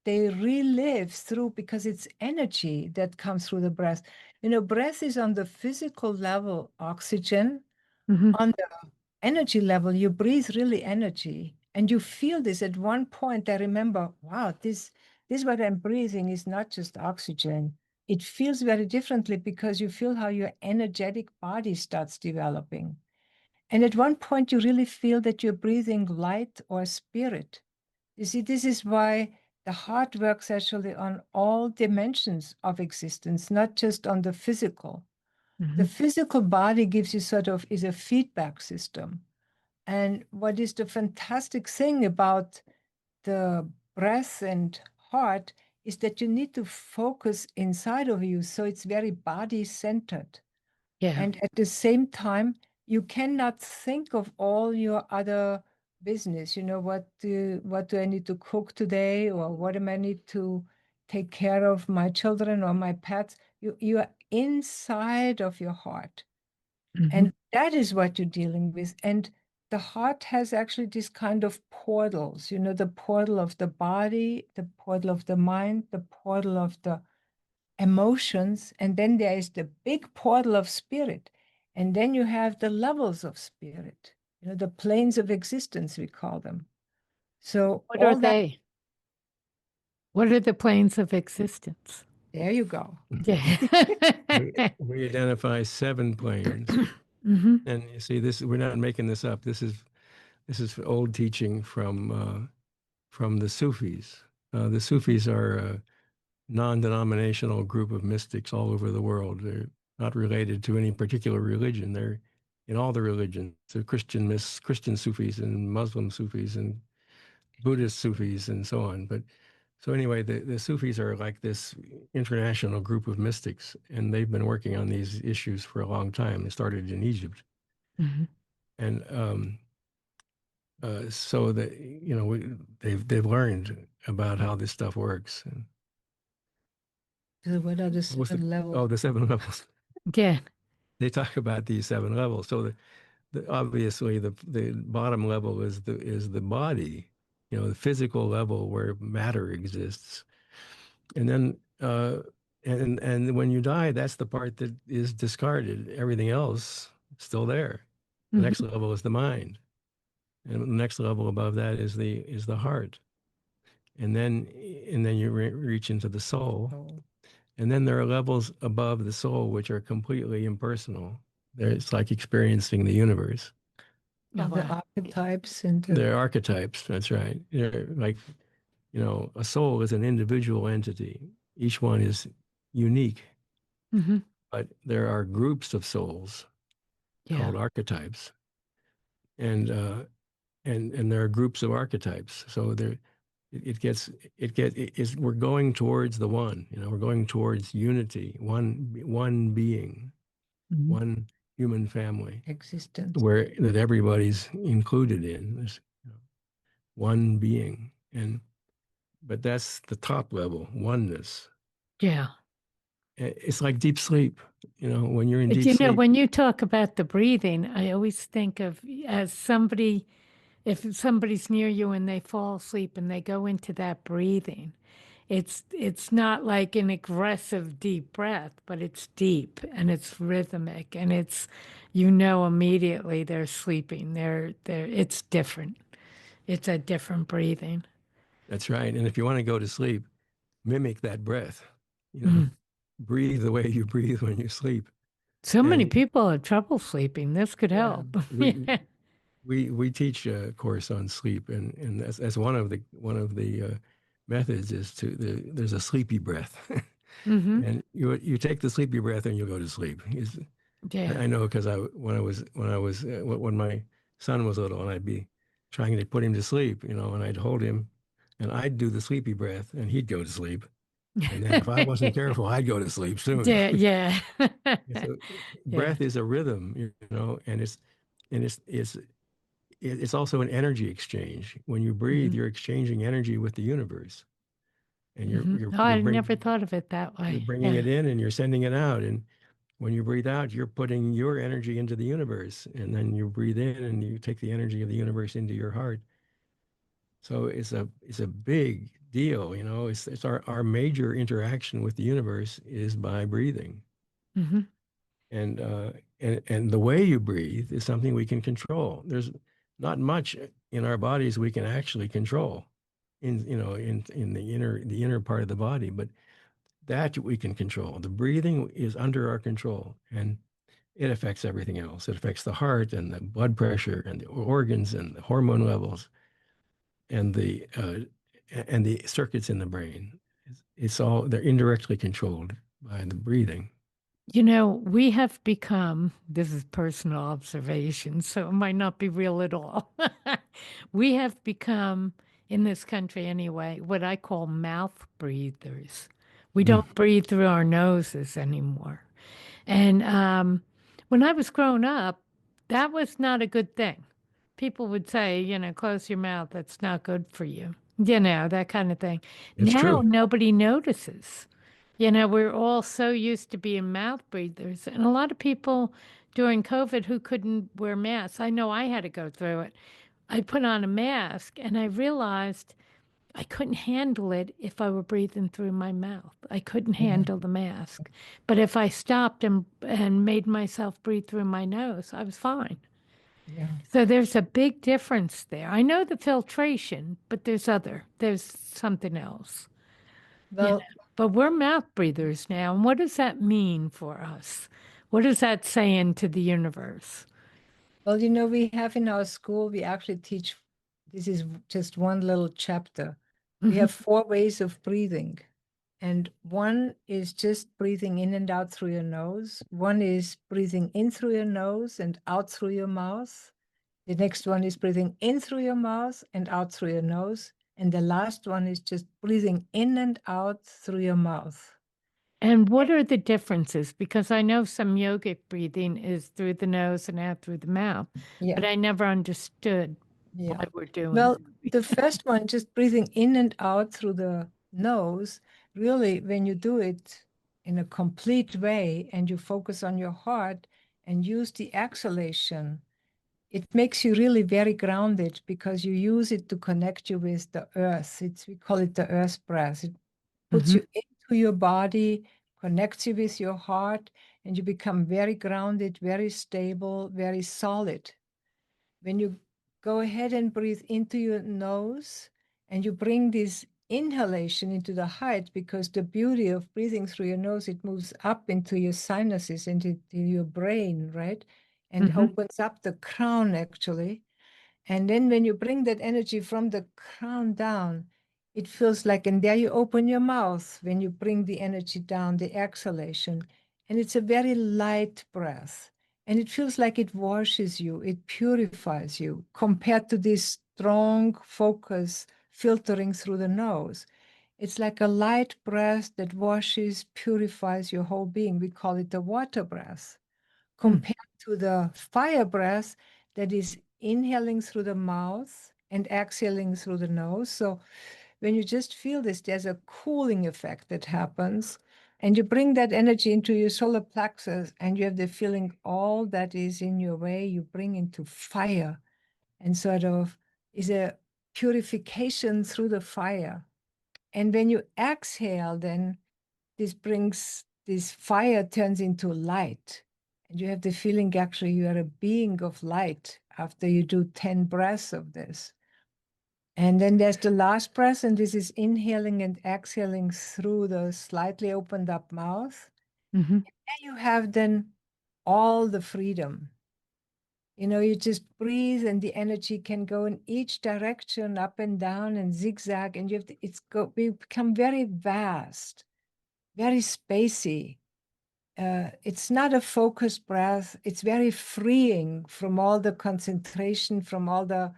They relive through because it's energy that comes through the breath. Breath is on the physical level, oxygen. Mm-hmm. On the energy level, you breathe really energy. And you feel this at one point. I remember, wow, this what I'm breathing is not just oxygen. It feels very differently because you feel how your energetic body starts developing. And at one point, you really feel that you're breathing light or spirit. You see, this is why the heart works actually on all dimensions of existence, not just on the physical. Mm-hmm. The physical body gives you is a feedback system. And what is the fantastic thing about the breath and heart is that you need to focus inside of you. So it's very body centered. Yeah. And at the same time, you cannot think of all your other business. What do I need to cook today, or what am I need to take care of my children or my pets? You are inside of your heart. Mm-hmm. And that is what you're dealing with. And the heart has actually this kind of portals, the portal of the body, the portal of the mind, the portal of the emotions, and then there is the big portal of spirit. And then you have the levels of spirit, the planes of existence, we call them. So What are all that, they? What are the planes of existence? there you go. Yeah. We identify 7 planes. Mm-hmm. And you see, we're not making this up. This is old teaching from the Sufis. The Sufis are a non-denominational group of mystics all over the world. They're not related to any particular religion. They're in all the religions. They're Christian Sufis and Muslim Sufis and Buddhist Sufis and so on. But so anyway, the Sufis are like this international group of mystics, and they've been working on these issues for a long time. They started in Egypt. Mm-hmm. And so that they've learned about how this stuff works. So what are the 7 levels? The 7 levels. Yeah. They talk about these 7 levels. So obviously the bottom level is the body, the physical level where matter exists, and then and when you die, that's the part that is discarded. Everything else is still there. The next level is the mind. And the next level above that is the heart, and then you reach into the soul, and then there are levels above the soul which are completely impersonal. It's like experiencing the universe. Oh, The wow. archetypes and They're archetypes. That's right. They're like, a soul is an individual entity. Each one is unique, Mm-hmm. but there are groups of souls Yeah. called archetypes, and there are groups of archetypes. So there, we're going towards the one. We're going towards unity, one being, one human family, Existence. where that everybody's included in this one being, but that's the top level oneness. Yeah. It's like deep sleep. When you're in deep You know, sleep, when you talk about the breathing, I always think of as somebody, if somebody's near you and they fall asleep and they go into that breathing, it's not like an aggressive deep breath, but it's deep and it's rhythmic and it's immediately they're sleeping. They're it's different. It's a different breathing. that's right. And if you want to go to sleep, mimic that breath. Mm. Breathe the way you breathe when you sleep. So many And people have trouble sleeping. This could yeah, help. we Yeah. we teach a course on sleep, and that's one of the methods is there's a sleepy breath, Mm-hmm. and you take the sleepy breath and you go to sleep. Yeah. I know because when my son was little and I'd be trying to put him to sleep, and I'd hold him, and I'd do the sleepy breath and he'd go to sleep, and then if I wasn't careful, I'd go to sleep soon. Yeah. Yeah. So Yeah. breath is a rhythm, and it's also an energy exchange. When you breathe, Mm-hmm. you're exchanging energy with the universe, and you're Mm-hmm. you're Oh, you're I bring never thought of it that you're way. bringing Yeah. it in and you're sending it out. And when you breathe out, you're putting your energy into the universe, and then you breathe in and you take the energy of the universe into your heart. So it's a big deal. It's our major interaction with the universe is by breathing. Mm-hmm. And and the way you breathe is something we can control. There's not much in our bodies we can actually control in the inner part of the body, but that we can control. The breathing is under our control, and it affects everything else. It affects the heart and the blood pressure and the organs and the hormone levels and the circuits in the brain. They're indirectly controlled by the breathing. We have become, this is personal observation, so it might not be real at all. We have become, in this country anyway, what I call mouth breathers. We Mm. don't breathe through our noses anymore. And when I was growing up, that was not a good thing. People would say, close your mouth, that's not good for you, that kind of thing. It's Now true. nobody notices. We're all so used to being mouth breathers. And a lot of people during COVID who couldn't wear masks, I know I had to go through it. I put on a mask and I realized I couldn't handle it if I were breathing through my mouth. I couldn't Yeah. handle the mask. But if I stopped and made myself breathe through my nose, I was fine. Yeah. So there's a big difference there. I know the filtration, but there's something else. Well, But we're mouth breathers now. And what does that mean for us? What is that saying to the universe? well, we have in our school, we actually teach, this is just one little chapter. We have 4 ways of breathing. And one is just breathing in and out through your nose. One is breathing in through your nose and out through your mouth. The next one is breathing in through your mouth and out through your nose. And the last one is just breathing in and out through your mouth. And what are the differences? Because I know some yogic breathing is through the nose and out through the mouth, Yeah. but I never understood Yeah. why we're doing Well, it. the first one, just breathing in and out through the nose, really, when you do it in a complete way and you focus on your heart and use the exhalation, it makes you really very grounded because you use it to connect you with the earth. We call it the earth breath. It puts you into your body, connects you with your heart, and you become very grounded, very stable, very solid. When you go ahead and breathe into your nose and you bring this inhalation into the heart, because the beauty of breathing through your nose, it moves up into your sinuses, into your brain, right? And opens up the crown actually. And then when you bring that energy from the crown down, it feels like, and there you open your mouth when you bring the energy down, the exhalation, and it's a very light breath. And it feels like it washes you, it purifies you, compared to this strong focus filtering through the nose. It's like a light breath that washes, purifies your whole being. We call it the water breath, compared to the fire breath that is inhaling through the mouth and exhaling through the nose. So when you just feel this, there's a cooling effect that happens. And you bring that energy into your solar plexus, and you have the feeling all that is in your way, you bring into fire, and sort of is a purification through the fire. And when you exhale, then this fire turns into light. And you have the feeling actually you are a being of light after you do 10 breaths of this. And then there's the last breath, and this is inhaling and exhaling through the slightly opened up mouth. Mm-hmm. And there you have then all the freedom. You know, you just breathe and the energy can go in each direction, up and down and zigzag, and you have to, we become very vast, very spacey. It's not a focused breath. It's very freeing from all the concentration, from all the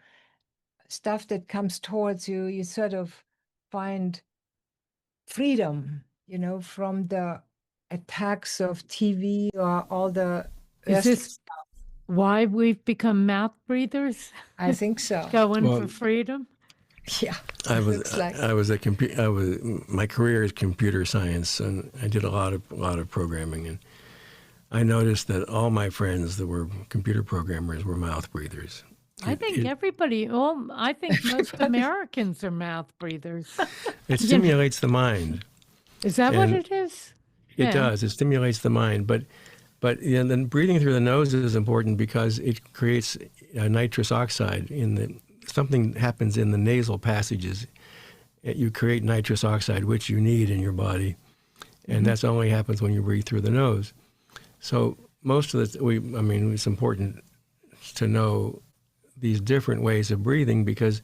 stuff that comes towards you. You sort of find freedom, you know, from the attacks of TV or all the Is rest. this why we've become mouth breathers? I think so. Going for freedom? Yeah. My career is computer science, and I did a lot of programming, and I noticed that all my friends that were computer programmers were mouth breathers. I think I think most Americans are mouth breathers. It stimulates the mind. Is that what it is? It does. It stimulates the mind, but then breathing through the nose is important because it creates nitrous oxide something happens in the nasal passages. You create nitrous oxide, which you need in your body, and that only happens when you breathe through the nose. So most of it's important to know these different ways of breathing because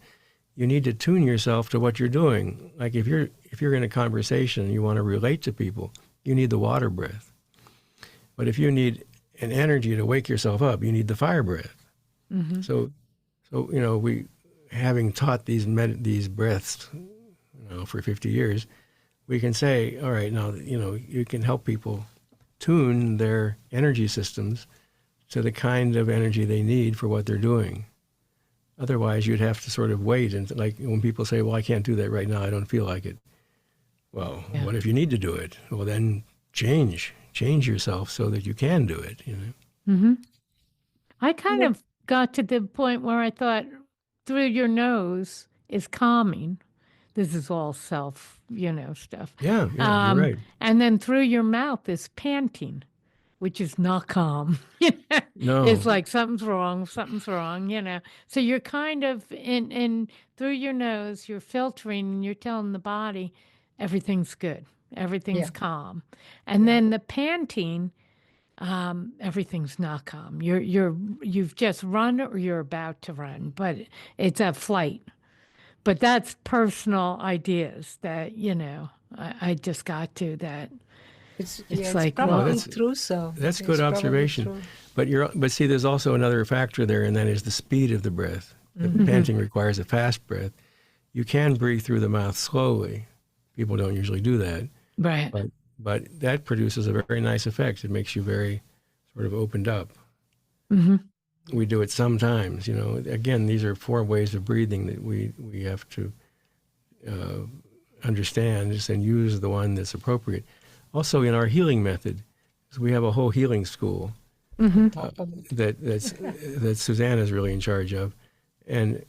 you need to tune yourself to what you're doing. Like if you're in a conversation and you want to relate to people, you need the water breath. But if you need an energy to wake yourself up, you need the fire breath. Mm-hmm. So we, having taught these breaths, for 50 years, we can say, all right, now you can help people tune their energy systems to the kind of energy they need for what they're doing. Otherwise, you'd have to sort of wait. And like when people say, well, I can't do that right now, I don't feel like it. Well, what if you need to do it? Well, then change yourself so that you can do it, Mm-hmm. I kind of got to the point where I thought through your nose is calming. This is all self, stuff. Yeah, you're right. And then through your mouth is panting, which is not calm. No. It's like something's wrong, So you're kind of in through your nose, you're filtering and you're telling the body everything's good. Everything's calm. And then the panting, everything's not calm. You've just run or you're about to run, but it's a flight. But that's personal ideas that, I just got to that. It's like probably true. So that's good observation. But see, there's also another factor there, and that is the speed of the breath. The panting requires a fast breath. You can breathe through the mouth slowly. People don't usually do that. Right. But that produces a very nice effect. It makes you very sort of opened up. Mm-hmm. We do it sometimes. Again, these are 4 ways of breathing that we have to understand and use the one that's appropriate. Also, in our healing method, we have a whole healing school that Susanna is really in charge of, and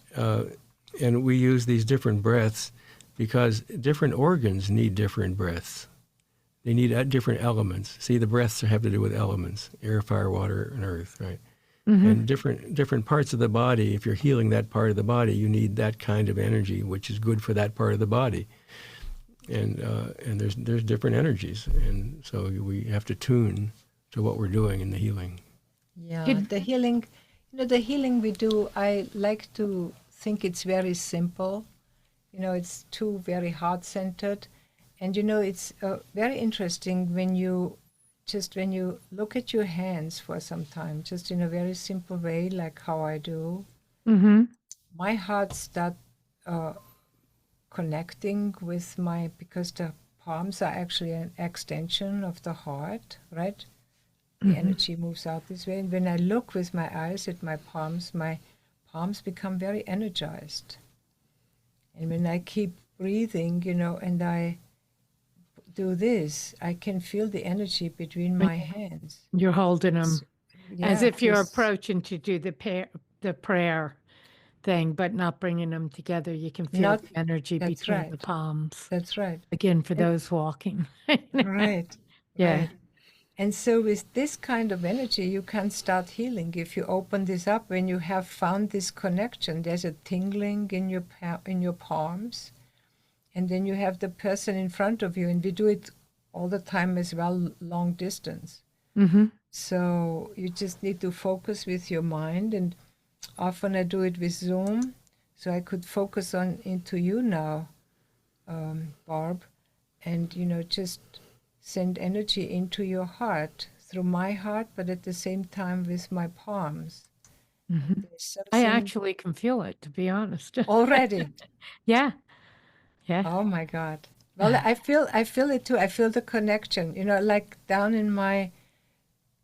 we use these different breaths because different organs need different breaths. They need different elements. See, the breaths have to do with elements: air, fire, water, and earth, right? Mm-hmm. And different parts of the body. If you're healing that part of the body, you need that kind of energy, which is good for that part of the body. And there's different energies, and so we have to tune to what we're doing in the healing. Yeah, the healing we do, I like to think it's very simple. it's too very heart-centered. And it's very interesting when you look at your hands for some time, just in a very simple way, like how I do, my heart start connecting with because the palms are actually an extension of the heart, right? The energy moves out this way. And when I look with my eyes at my palms become very energized. And when I keep breathing, and I do this, I can feel the energy between my hands. You're holding them as if you're just- approaching to do the prayer thing, but not bringing them together. You can feel the energy That's between right. the palms. That's right. Again, for those walking. Right. Yeah. Right. And so with this kind of energy, you can start healing. If you open this up, when you have found this connection, there's a tingling in your palms. And then you have the person in front of you. And we do it all the time as well, long distance. So you just need to focus with your mind. And often I do it with Zoom. So I could focus into you now, Barb. And, just send energy into your heart through my heart, but at the same time with my palms. I actually can feel it, to be honest. Already. Yeah. Yeah. Oh my God. Well, I feel it too. I feel the connection, like down in my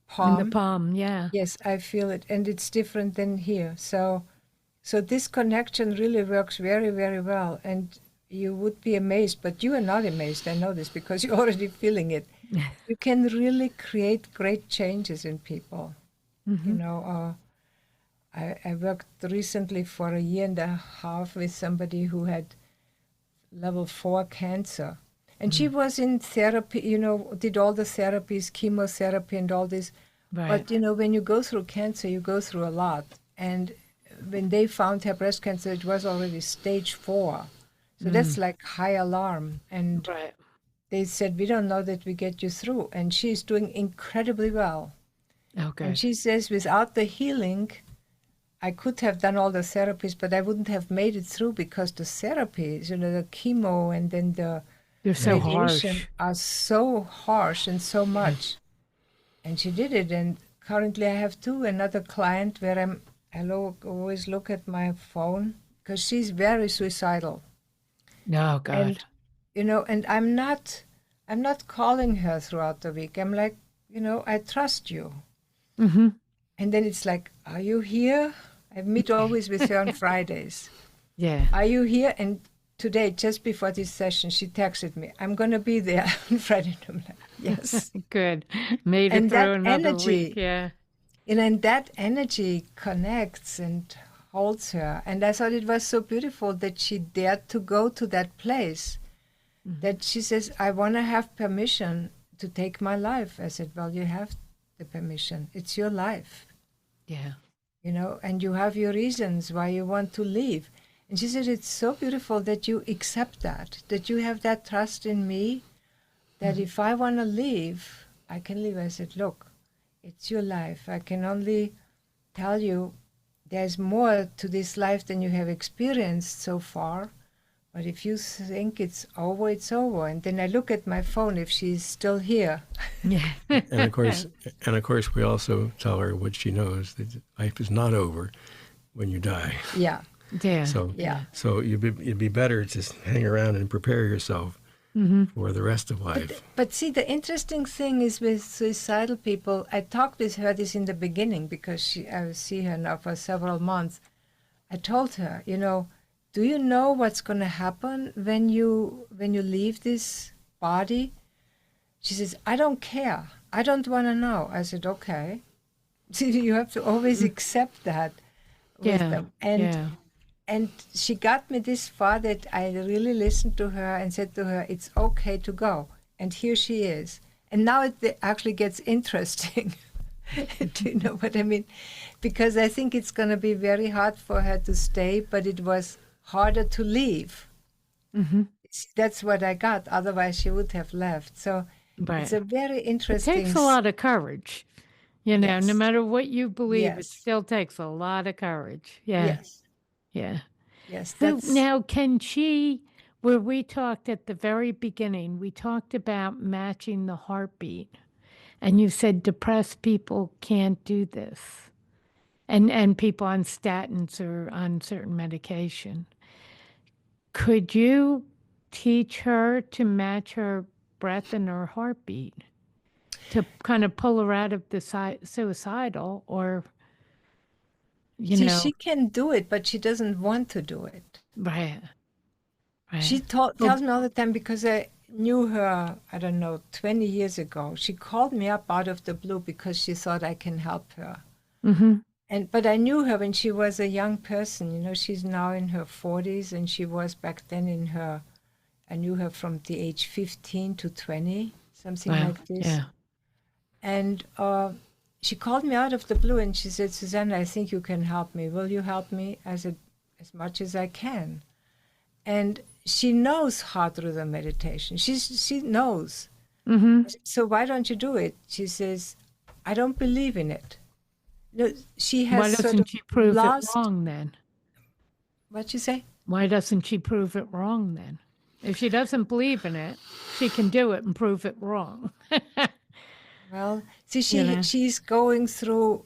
palm. In the palm, yeah. Yes, I feel it. And it's different than here. So this connection really works very, very well. And you would be amazed, but you are not amazed. I know this because you're already feeling it. You can really create great changes in people. I worked recently for 1.5 years with somebody who had level 4 cancer. And she was in therapy, did all the therapies, chemotherapy and all this. Right. But, when you go through cancer, you go through a lot. And when they found her breast cancer, it was already stage 4. So that's like high alarm. And they said, we don't know that we get you through. And she's doing incredibly well. Okay. And she says, without the healing, I could have done all the therapies, but I wouldn't have made it through because the therapies, the chemo and then the They're so radiation harsh. are so harsh and so much. And she did it. And currently I have another client where I always look at my phone because she's very suicidal. Oh, God. And I'm not calling her throughout the week. I'm like, I trust you. And then it's like, are you here? I meet always with her on Fridays. Yeah. Are you here? And today, just before this session, she texted me, I'm going to be there on Friday. I'm like, yes. Good. Made it And through that another energy, week. Yeah. And that energy connects and holds her. And I thought it was so beautiful that she dared to go to that place, that she says, I want to have permission to take my life. I said, well, you have the permission. It's your life. Yeah. And you have your reasons why you want to leave. And she said, it's so beautiful that you accept that you have that trust in me, that if I want to leave, I can leave. I said, look, it's your life. I can only tell you there's more to this life than you have experienced so far. But if you think it's over, it's over. And then I look at my phone if she's still here. Yeah. And of course, we also tell her what she knows, that life is not over when you die. Yeah. Yeah. So it'd be better to hang around and prepare yourself for the rest of life. But see, the interesting thing is with suicidal people, I talked with her this in the beginning because I see her now for several months. I told her, do you know what's going to happen when you leave this body? She says, I don't care. I don't want to know. I said, okay. You have to always accept that with them. And she got me this far that I really listened to her and said to her, it's okay to go. And here she is. And now it actually gets interesting. Do you know what I mean? Because I think it's going to be very hard for her to stay, but it was harder to leave. That's what I got. Otherwise, she would have left. So it's a very interesting... It takes a lot of courage. Yes. No matter what you believe, it Yes. still takes a lot of courage. Yeah. Yes. Yeah. Yes, So that's now, can she, where we talked at the very beginning, we talked about matching the heartbeat, and you said depressed people can't do this, and people on statins or on certain medication. Could you teach her to match her breath and her heartbeat to kind of pull her out of the suicidal, or, you see, know, she can do it, but she doesn't want to do it. right, She right. tells me all the time because I knew her, I don't know, 20 years ago. She called me up out of the blue because she thought I can help her. Mm-hmm. But I knew her when she was a young person. You know, she's now in her 40s, and she was back then in her. I knew her from the age 15 to 20, something Wow. like this. Yeah. And she called me out of the blue, and she said, "Susanna, I think you can help me. Will you help me?" I said, "As much as I can." And she knows heart rhythm meditation. She knows. Mm-hmm. So why don't you do it? She says, "I don't believe in it." No, she has Why sort doesn't of she prove lost. it wrong then? What you say? Why doesn't she prove it wrong then? If she doesn't believe in it, she can do it and prove it wrong. Well, see, You know? she's going through.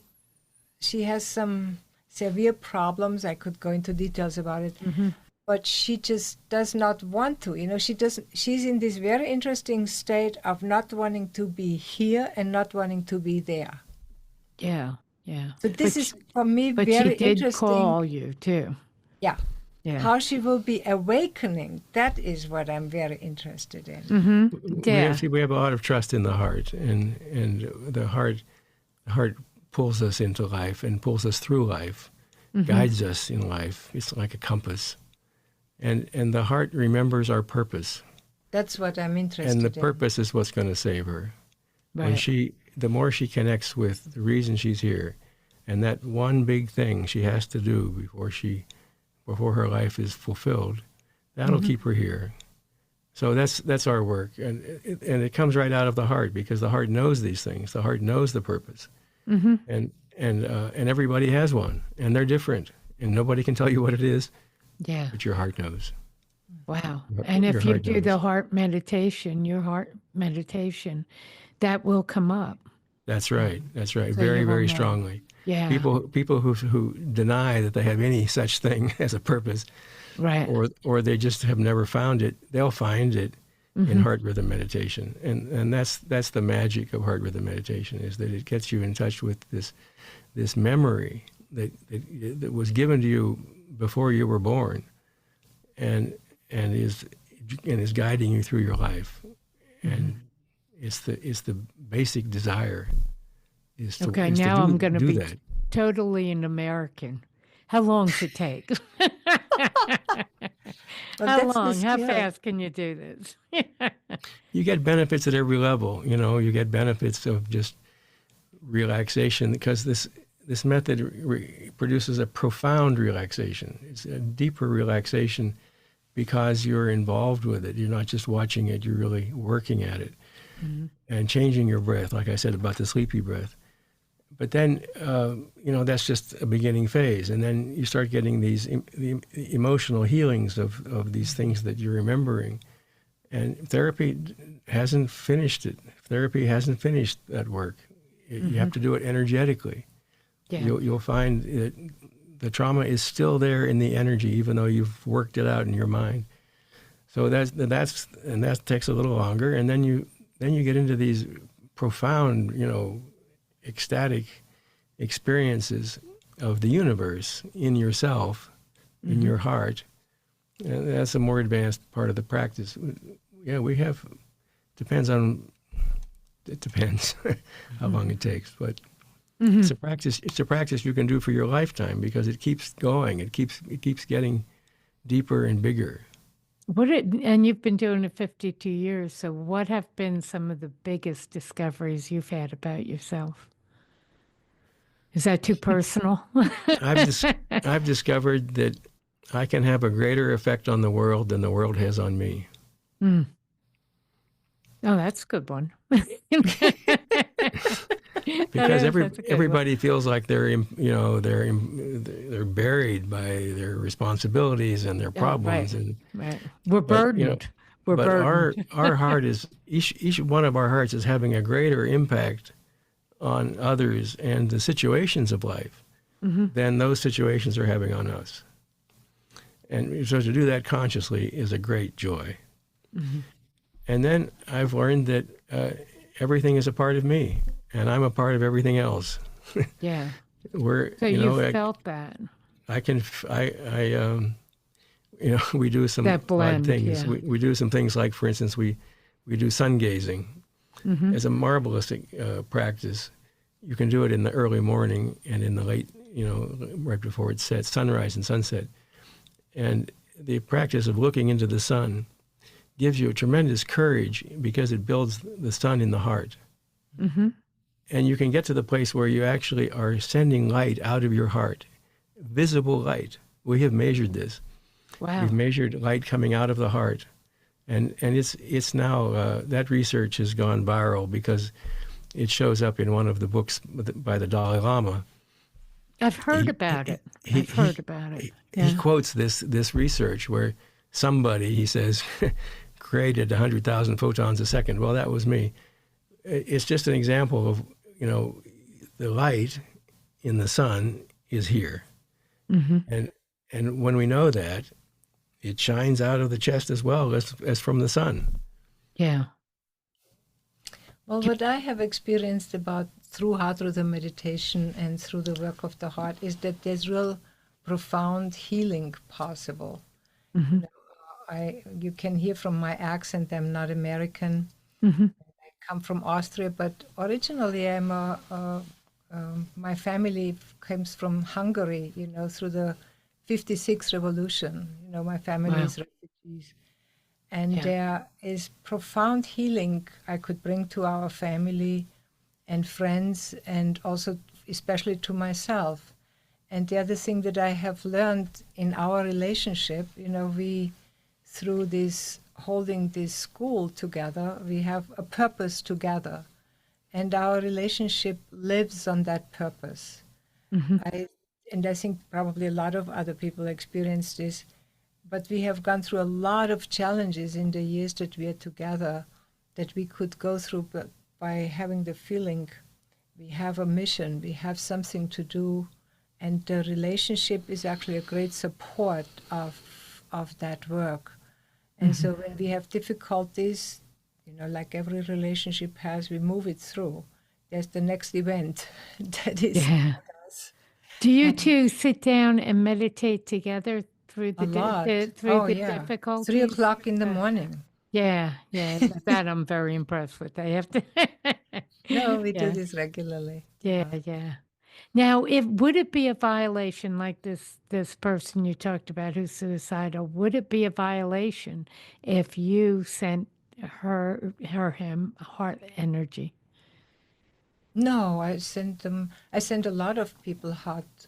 She has some severe problems. I could go into details about it, Mm-hmm. but she just does not want to. You know, she doesn't. She's in this very interesting state of not wanting to be here and not wanting to be there. Yeah, yeah. So this is for me But she very did interesting. call you too. Yeah. Yeah. How she will be awakening, that is what I'm very interested in. Mm-hmm. Yeah. We have a lot of trust in the heart, and the heart pulls us into life and pulls us through life, guides us in life. It's like a compass, and the heart remembers our purpose, That's what I'm interested and the in. purpose is what's going to save her. When Right. the more she connects with the reason she's here, and that one big thing she has to do before her life is fulfilled, that'll keep her here. So that's our work, and it comes right out of the heart, because the heart knows these things. The heart knows the purpose, and everybody has one, and they're different, and nobody can tell you what it is, Yeah. but your heart knows. Wow. Your- And your if you heart do knows. the heart meditation, your heart meditation, that will come up. That's right. That's right. So Very, you will very know. strongly. Yeah. People who deny that they have any such thing as a purpose, Right. or they just have never found it, they'll find it in heart rhythm meditation, and that's the magic of heart rhythm meditation, is that it gets you in touch with this memory that was given to you before you were born, and is guiding you through your life, and it's the basic desire is to, Okay, is to now I'm going to do be that. totally an American. How long does it take? Well, How that's the long? How skill. fast can you do this? You get benefits at every level. You know, you get benefits of just relaxation, because this method produces a profound relaxation. It's a deeper relaxation because you're involved with it. You're not just watching it, you're really working at it and changing your breath, like I said about the sleepy breath. But then, that's just a beginning phase. And then you start getting the emotional healings of these things that you're remembering. And therapy hasn't finished it. Therapy hasn't finished that work. You have to do it energetically. Yeah. You'll find that the trauma is still there in the energy, even though you've worked it out in your mind. So that takes a little longer. And then you get into these profound, ecstatic experiences of the universe in yourself, in your heart. And that's a more advanced part of the practice. Yeah, it depends how long it takes, but it's a practice you can do for your lifetime, because it keeps going. It keeps getting deeper and bigger. And you've been doing it 52 years, so what have been some of the biggest discoveries you've had about yourself? Is that too personal? I've discovered that I can have a greater effect on the world than the world has on me. Oh, that's a good one. because That's a good one. everybody feels like they're buried by their responsibilities and their problems, Right. We're but burdened. We're but burdened. our heart is each one of our hearts is having a greater impact on others and the situations of life than those situations are having on us. And so to do that consciously is a great joy. And then I've learned that everything is a part of me, and I'm a part of everything else. Yeah. Where So you felt that. We do some That blend, odd things. yeah. We do some things like, for instance, we do sun gazing as a marvelous practice. You can do it in the early morning and in the late, right before it sets, sunrise and sunset. And the practice of looking into the sun gives you a tremendous courage because it builds the sun in the heart. And you can get to the place where you actually are sending light out of your heart, visible light. We have measured this. Wow. We've measured light coming out of the heart. And it's now, that research has gone viral because it shows up in one of the books by the Dalai Lama. I've heard about it. I've heard about it. Yeah. He quotes this research where somebody, he says, created 100,000 photons a second. Well, that was me. It's just an example of, the light in the sun is here. And when we know that, it shines out of the chest as well as from the sun. Yeah. Well, what I have experienced through heart rhythm meditation and through the work of the heart is that there's real profound healing possible. You can hear from my accent, I'm not American. I come from Austria, but originally my family comes from Hungary, through the 56 revolution. My family is refugees. And there is profound healing I could bring to our family and friends, and also especially to myself. And the other thing that I have learned in our relationship, we, through this holding this school together, we have a purpose together. And our relationship lives on that purpose. I think probably a lot of other people experience this. But we have gone through a lot of challenges in the years that we are together that we could go through, but by having the feeling we have a mission, we have something to do, and the relationship is actually a great support of that work. And so when we have difficulties, like every relationship has, we move it through. There's the next event that is us. Do you two sit down and meditate together through the difficulties? 3 o'clock in the morning. Yeah. That I'm very impressed with. I have to. No, we do this regularly. Yeah. Now, would it be a violation, like this person you talked about who's suicidal? Would it be a violation if you sent him heart energy? No, I sent a lot of people heart.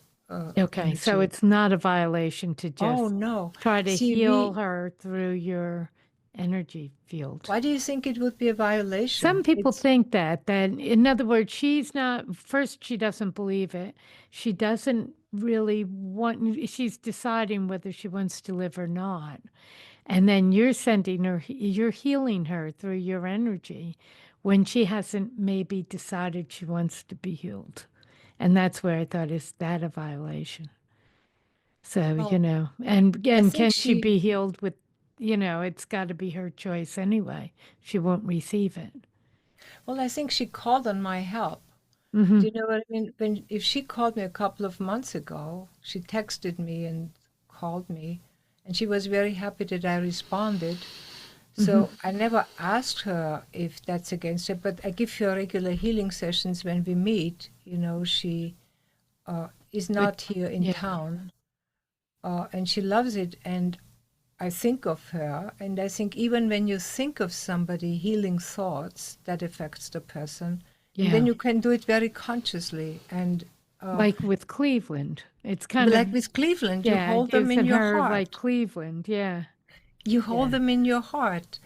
Okay, so it's not a violation to just try to heal her through your energy field. Why do you think it would be a violation? Some people think that in other words, she doesn't believe it. She doesn't really she's deciding whether she wants to live or not. And then you're healing her through your energy when she hasn't maybe decided she wants to be healed. And that's where I thought, is that a violation? So, and can she be healed with, it's got to be her choice anyway. She won't receive it. Well, I think she called on my help. Do you know what I mean? If she called me a couple of months ago, she texted me and called me, and she was very happy that I responded. So I never asked her if that's against her, but I give her regular healing sessions when we meet. She is not here in town, and she loves it. And I think of her, and I think even when you think of somebody, healing thoughts, that affects the person. Yeah. And then you can do it very consciously. And like with Cleveland. It's kind of like with Cleveland. You hold them in your heart. Like Cleveland, You hold them in your heart,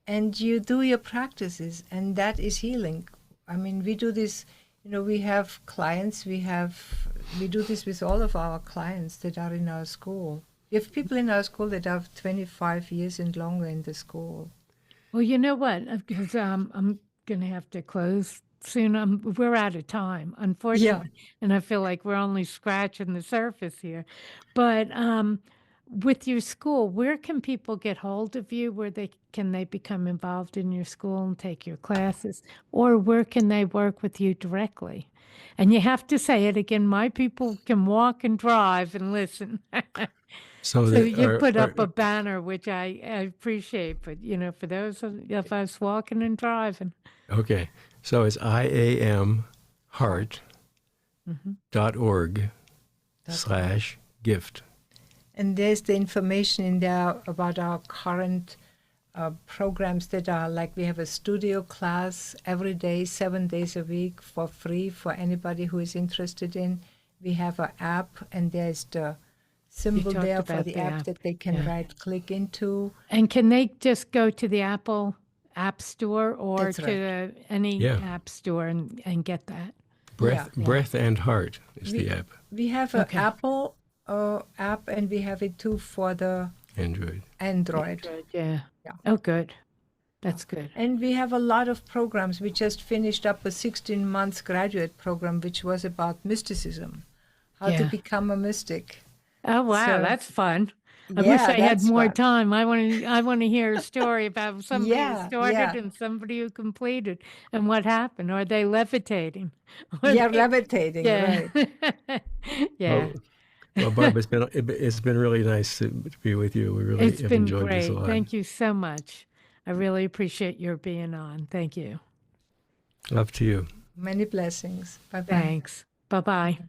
and you do your practices, and that is healing. I mean, we do this We have clients, we do this with all of our clients that are in our school. We have people in our school that have 25 years and longer in the school. Well, you know what? Because I'm going to have to close soon. We're out of time, unfortunately. And I feel like we're only scratching the surface here. But with your school, where can people get hold of you? Can they become involved in your school and take your classes? Or where can they work with you directly? And you have to say it again, my people can walk and drive and listen. So So that you put up a banner, which I appreciate, but for those of us walking and driving. okay. So it's IamHeart.org/gift. And there's the information in there about our current programs that are like we have a studio class every day, 7 days a week for free for anybody who is interested in. We have an app, and there's the symbol there for the app that they can right-click into. And can they just go to the Apple App Store or That's to any app store and get that? Breath and Heart is the app. We have an Apple app, and we have it too for the Android. Yeah. Oh, good. That's good. And we have a lot of programs. We just finished up a 16-month graduate program, which was about mysticism, how to become a mystic. Oh, wow. So, that's fun. I wish I had more fun. time. I want to hear a story about somebody who started and somebody who completed and what happened. Are they levitating? Levitating, right. Yeah. Well, Barb, it's been really nice to be with you. We really have enjoyed this a lot. Thank you so much. I really appreciate your being on. Thank you. Love to you. Many blessings. Bye-bye. Thanks. Bye-bye.